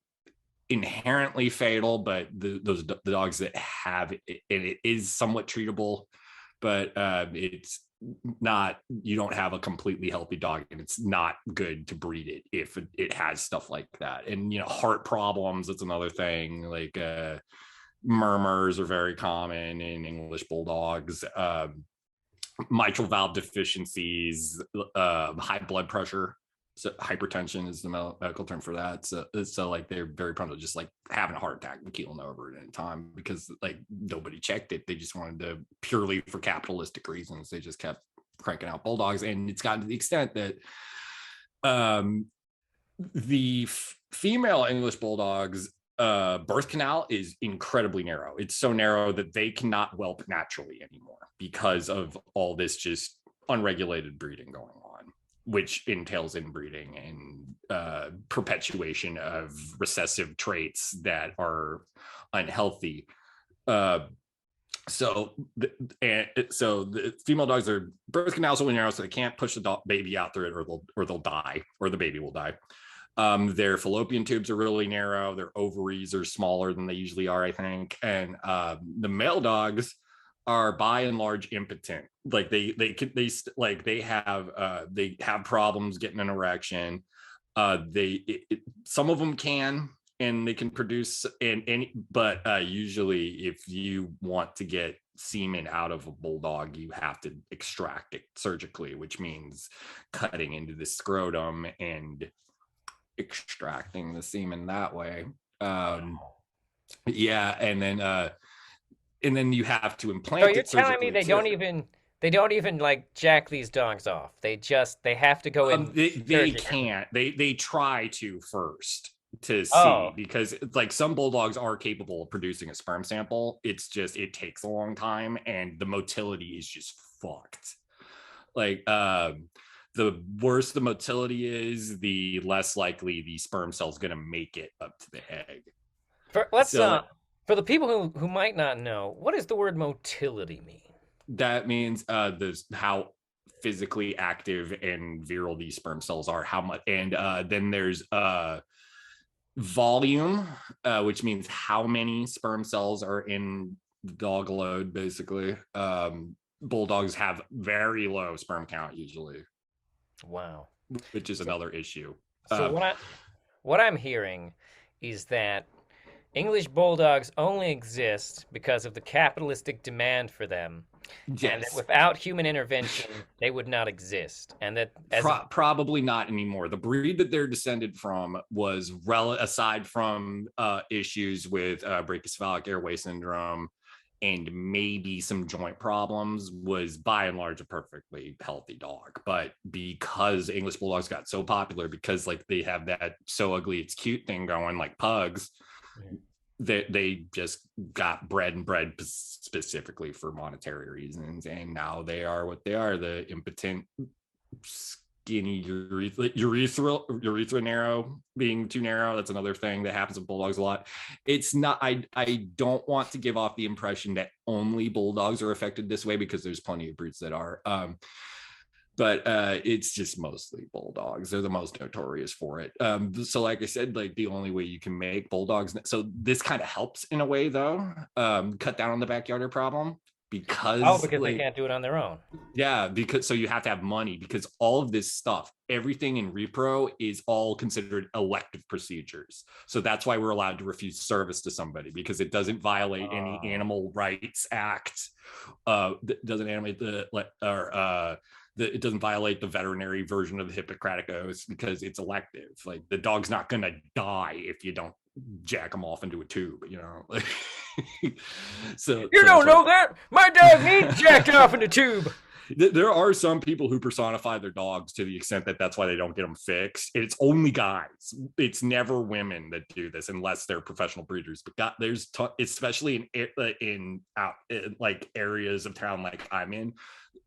inherently fatal, but the dogs that have it, and it is somewhat treatable, but it's not, you don't have a completely healthy dog, and it's not good to breed it if it has stuff like that. And heart problems, that's another thing. Like murmurs are very common in English bulldogs. Mitral valve deficiencies, high blood pressure. So hypertension is the medical term for that. So like they're very prone to just like having a heart attack and keeling over at any time, because like nobody checked it. They just wanted to, purely for capitalistic reasons, they just kept cranking out bulldogs. And it's gotten to the extent that the female English bulldogs birth canal is incredibly narrow. It's so narrow that they cannot whelp naturally anymore because of all this just unregulated breeding going on, which entails inbreeding and perpetuation of recessive traits that are unhealthy. So the female dogs, are birth canals are narrow, so they can't push the baby out through it, or they'll die, or the baby will die. Their fallopian tubes are really narrow. Their ovaries are smaller than they usually are, I think. And the male dogs are by and large impotent. Like they have problems getting an erection. Some of them can, and they can produce but usually if you want to get semen out of a bulldog, you have to extract it surgically, which means cutting into the scrotum and extracting the semen that way. Yeah, and then you have to implant. So you're telling me they don't even like jack these dogs off? They have to go in. They can't. They try to first to see, because like some bulldogs are capable of producing a sperm sample. It's just, it takes a long time, and the motility is just fucked. Like the worse the motility is, the less likely the sperm cell is going to make it up to the egg. For the people who might not know, what does the word motility mean? That means how physically active and virile these sperm cells are, how much, and then there's volume, which means how many sperm cells are in the dog load, basically. Bulldogs have very low sperm count usually. Wow. Which is another issue. So what I'm hearing is that English bulldogs only exist because of the capitalistic demand for them. Yes. And that without human intervention, they would not exist. And that probably not anymore. The breed that they're descended from was aside from issues with brachycephalic airway syndrome and maybe some joint problems, was by and large a perfectly healthy dog. But because English Bulldogs got so popular, because like they have that so ugly it's cute thing going, like pugs, they just got bred specifically for monetary reasons, and now they are what they are, the impotent, skinny urethra narrow, being too narrow. That's another thing that happens with bulldogs a lot. It's not, I don't want to give off the impression that only bulldogs are affected this way, because there's plenty of breeds that are, but it's just mostly bulldogs. They're the most notorious for it. So like I said, like the only way you can make bulldogs, so this kind of helps in a way though, cut down on the backyarder problem, because because they can't do it on their own. Yeah, because so you have to have money, because all of this stuff, everything in repro is all considered elective procedures. So that's why we're allowed to refuse service to somebody, because it doesn't violate any Animal Rights Act. Doesn't animate it doesn't violate the veterinary version of the Hippocratic Oath, because it's elective. Like the dog's not gonna die if you don't jack them off into a tube, you know. So you don't know that my dog needs jacked off in a tube. There are some people who personify their dogs to the extent that that's why they don't get them fixed. It's only guys. It's never women that do this unless they're professional breeders. But there's especially in like areas of town like I'm in,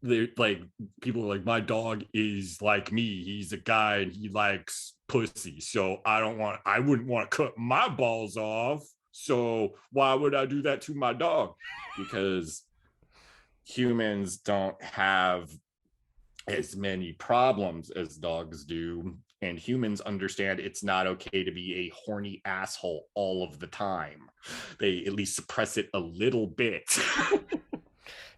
like people are like, my dog is like me. He's a guy and he likes pussy. So I wouldn't want to cut my balls off. So why would I do that to my dog? Because humans don't have as many problems as dogs do, and humans understand it's not okay to be a horny asshole all of the time. They at least suppress it a little bit.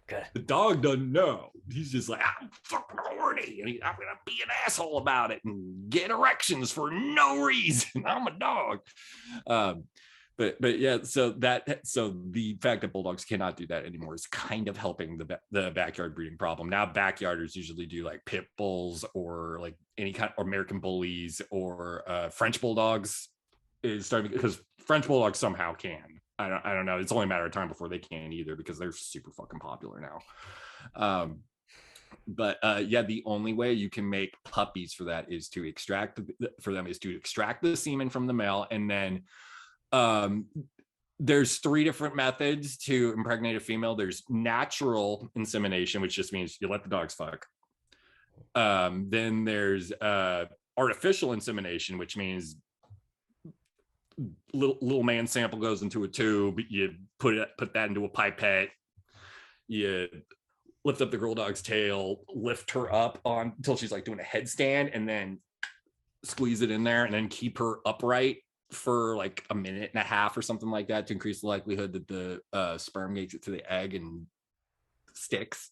Good. The dog doesn't know. He's just like, I'm fucking horny, and I'm gonna be an asshole about it and get erections for no reason. I'm a dog. But yeah, so the fact that bulldogs cannot do that anymore is kind of helping the backyard breeding problem. Now backyarders usually do like pit bulls or like any kind of American bullies, or French bulldogs is starting, because French bulldogs somehow can. I don't know. It's only a matter of time before they can either, because they're super fucking popular now. But yeah, the only way you can make puppies for that is to extract the semen from the male, and then there's 3 different methods to impregnate a female. There's natural insemination, which just means you let the dogs fuck. Then there's artificial insemination, which means little man sample goes into a tube. You put that into a pipette. You lift up the girl dog's tail, lift her up on until she's like doing a headstand, and then squeeze it in there, and then keep her upright for like a minute and a half or something like that, to increase the likelihood that the sperm makes it to the egg and sticks.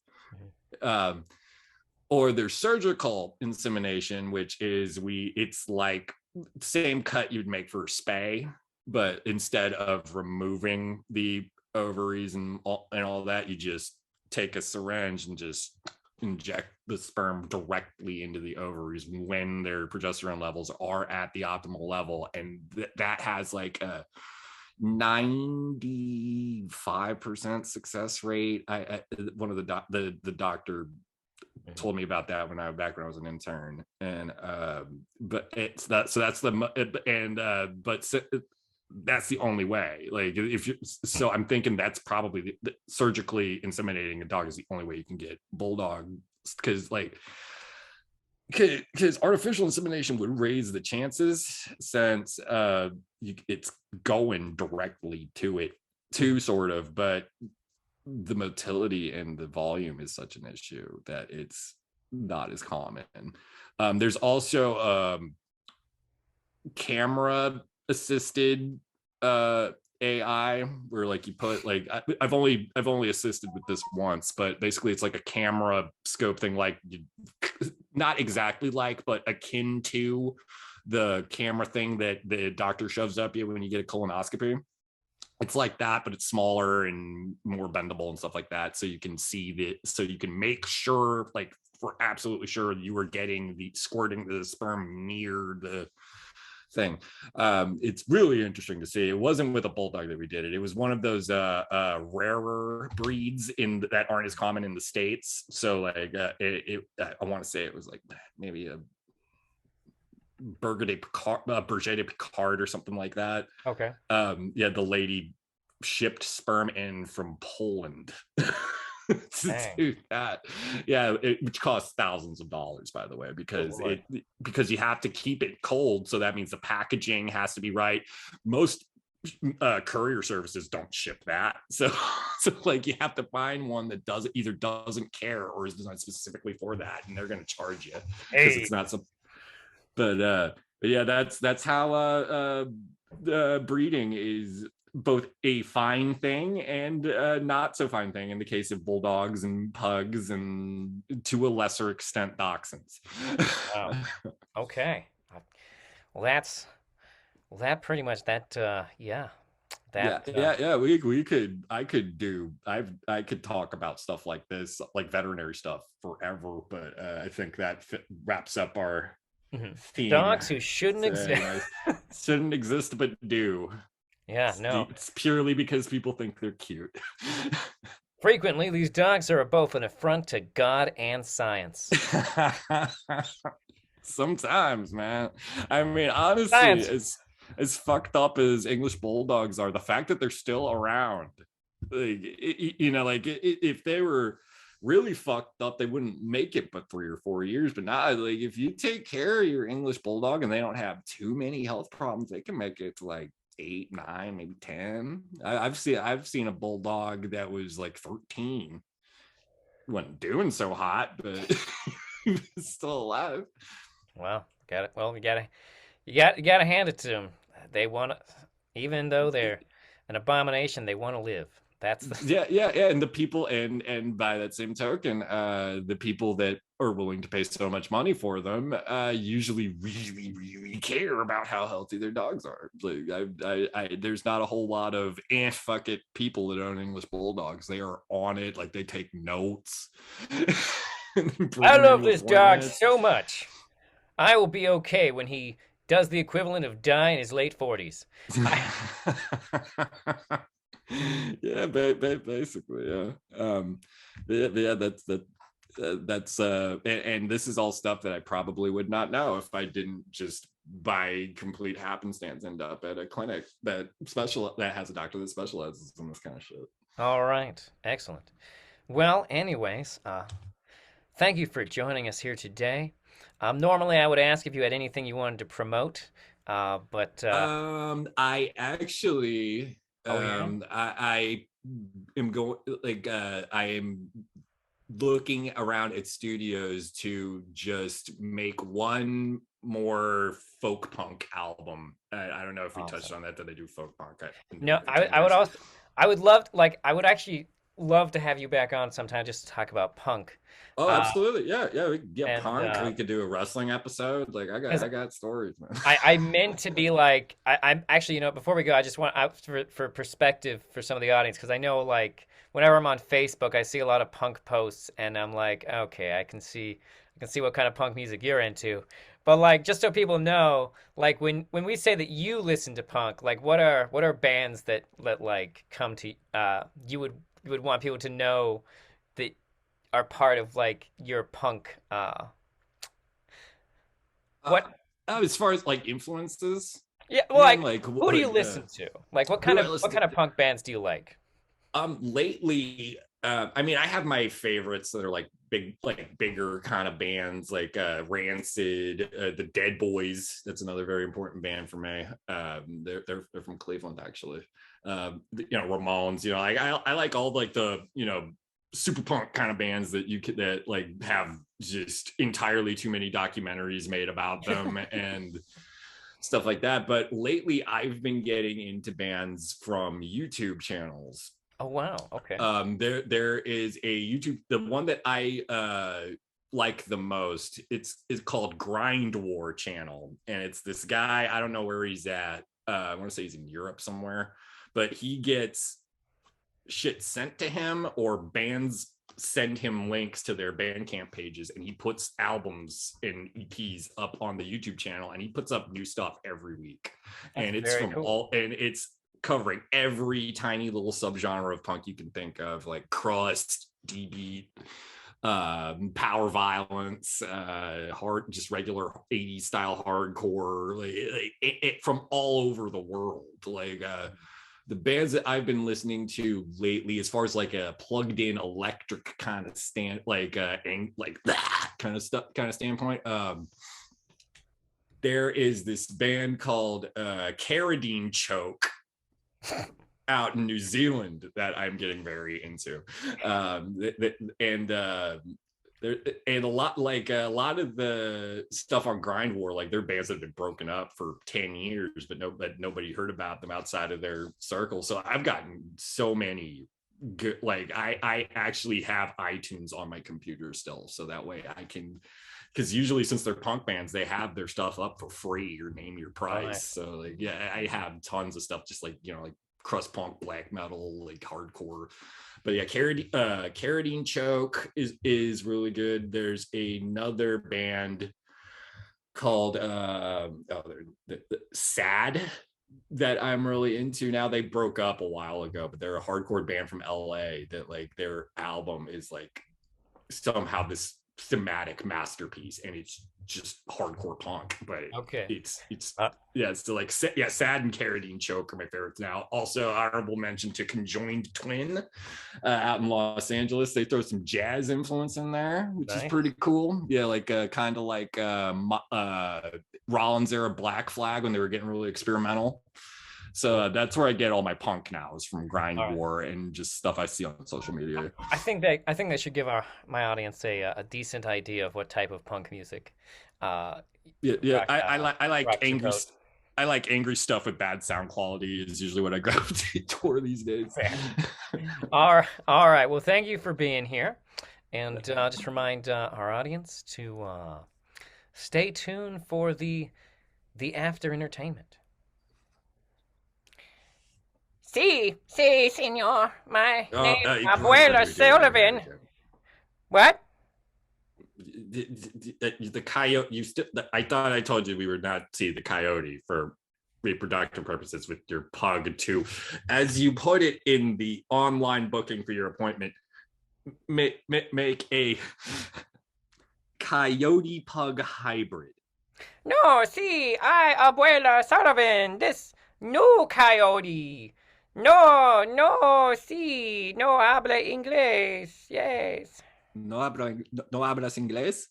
Or there's surgical insemination, which is it's like same cut you'd make for a spay, but instead of removing the ovaries and all that, you just take a syringe and just inject the sperm directly into the ovaries when their progesterone levels are at the optimal level, and that has like a 95% success rate. One of the doctor told me about that when I was an intern, and but it's that, so that's that's the only way. Like so I'm thinking that's probably surgically inseminating a dog is the only way you can get bulldogs, because artificial insemination would raise the chances, since it's going directly to it too, sort of, but the motility and the volume is such an issue that it's not as common. There's also camera assisted AI, where like you put like I've only assisted with this once, but basically it's like a camera scope thing, like not exactly like, but akin to the camera thing that the doctor shoves up you when you get a colonoscopy. It's like that, but it's smaller and more bendable and stuff like that, so you can see so you can make sure, like for absolutely sure, you are getting the squirting the sperm near the thing. It's really interesting to see. It wasn't with a bulldog that we did it. It was one of those rarer breeds that aren't as common in the States. So like I want to say it was like maybe a Berger de Picard or something like that. Okay. Yeah, the lady shipped sperm in from Poland to do that. Yeah, which costs thousands of dollars, by the way, because you have to keep it cold. So that means the packaging has to be right. Most courier services don't ship that, so like you have to find one that either doesn't care or is designed specifically for that, and they're going to charge you because it's not some. But yeah, that's how breeding is both a fine thing and not so fine thing in the case of bulldogs and pugs, and to a lesser extent dachshunds. Wow. Okay. Well, that pretty much yeah. I could talk about stuff like this, like veterinary stuff, forever, but I think that wraps up our theme. Dogs who shouldn't exist. Shouldn't exist but do. Yeah, no. It's purely because people think they're cute. Frequently, these dogs are both an affront to God and science. Sometimes, man. I mean, honestly, as fucked up as English bulldogs are, the fact that they're still around, like, if they were really fucked up, they wouldn't make it but 3 or 4 years. But now, like, if you take care of your English bulldog and they don't have too many health problems, they can make it to like 8, 9, maybe 10. I've seen a bulldog that was like 13, wasn't doing so hot, but he was still alive. Well, you gotta hand it to them. They want to, even though they're an abomination, they want to live. That's yeah. And the people, and by that same token, the people that are willing to pay so much money for them usually really, really care about how healthy their dogs are. Like, there's not a whole lot of fuck it people that own English bulldogs. They are on it, like they take notes. I love this dog so much. I will be okay when he does the equivalent of die in his late 40s. Yeah, basically, yeah. That's and this is all stuff that I probably would not know if I didn't just by complete happenstance end up at a clinic that has a doctor that specializes in this kind of shit. All right, excellent. Well, anyways, thank you for joining us here today. Normally I would ask if you had anything you wanted to promote, but I actually I am going, like, I am looking around at studios to just make one more folk punk album. I don't know if we touched on that they do folk punk. No, I would actually love to have you back on sometime just to talk about punk. Oh, absolutely. Yeah, punk. We could do a wrestling episode. Like, I got stories, man. I meant to be like, I'm actually, before we go, I just want for perspective for some of the audience, because I know, like, whenever I'm on Facebook, I see a lot of punk posts, and I'm like, okay, I can see what kind of punk music you're into. But, like, just so people know, like, when we say that you listen to punk, like, what are bands that like come to you would want people to know that are part of, like, your punk what as far as like influences? Yeah, well, like who do you listen to? Like, what kind of punk bands do you like? Lately, I mean, I have my favorites that are like bigger kind of bands, like Rancid, the Dead Boys. That's another very important band for me. They're from Cleveland, actually. Ramones. I like all, like, the super punk kind of bands that like have just entirely too many documentaries made about them and stuff like that. But lately I've been getting into bands from YouTube channels. Oh, wow. Okay. There is a YouTube, the one that I like the most, it's called Grind War Channel, and it's this guy, I don't know where he's at. I want to say he's in Europe somewhere, but he gets shit sent to him, or bands send him links to their Bandcamp pages, and he puts albums and EPs up on the YouTube channel, and he puts up new stuff every week. That's And it's very from cool. and it's covering every tiny little subgenre of punk you can think of, like crust, D-beat, power violence, hard, just regular 80s style hardcore, from all over the world. The bands that I've been listening to lately, as far as like a plugged in electric kind of that kind of stuff, kind of standpoint, there is this band called Carradine Choke out in New Zealand that I'm getting very into. And a lot of the stuff on Grind War, like their bands have been broken up for 10 years, but nobody heard about them outside of their circle. So I've gotten so many good, like I actually have iTunes on my computer still, so that way I can, because usually since they're punk bands, they have their stuff up for free or name your price. Nice. So like, yeah, I have tons of stuff, just like, like crust punk, black metal, like hardcore. But yeah, Carradine Choke is really good. There's another band called Sad that I'm really into now. They broke up a while ago, but they're a hardcore band from LA that, like, their album is like somehow this thematic masterpiece, and it's just hardcore punk, but Okay. it's so like Sad and Carradine Choke are my favorites now. Also, honorable mention to Conjoined Twin out in Los Angeles. They throw some jazz influence in there, which is pretty cool. Yeah, like kind of like Rollins era Black Flag when they were getting really experimental. So that's where I get all my punk now, is from Grind War and just stuff I see on social media. I think that should give my audience a decent idea of what type of punk music. I like angry stuff with bad sound quality is usually what I gravitate toward these days. All right. Well, thank you for being here, and just remind our audience to stay tuned for the after entertainment. Si, senor. My name, Abuela Sullivan. What? The coyote. I thought I told you we were not the coyote for reproductive purposes with your pug too. As you put it in the online booking for your appointment, make a coyote pug hybrid. No, si, Abuela Sullivan, this new coyote. No, si, no habla inglés. Yes. No hablas inglés?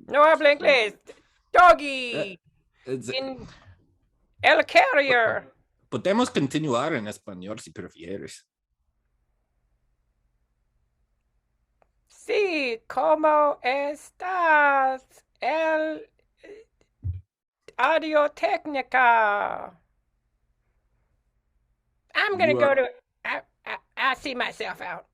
No habla inglés. Doggy. In El Carrier. Podemos continuar en español si prefieres. Sí, ¿cómo estás? El audio técnica. I'm gonna go to. I see myself out.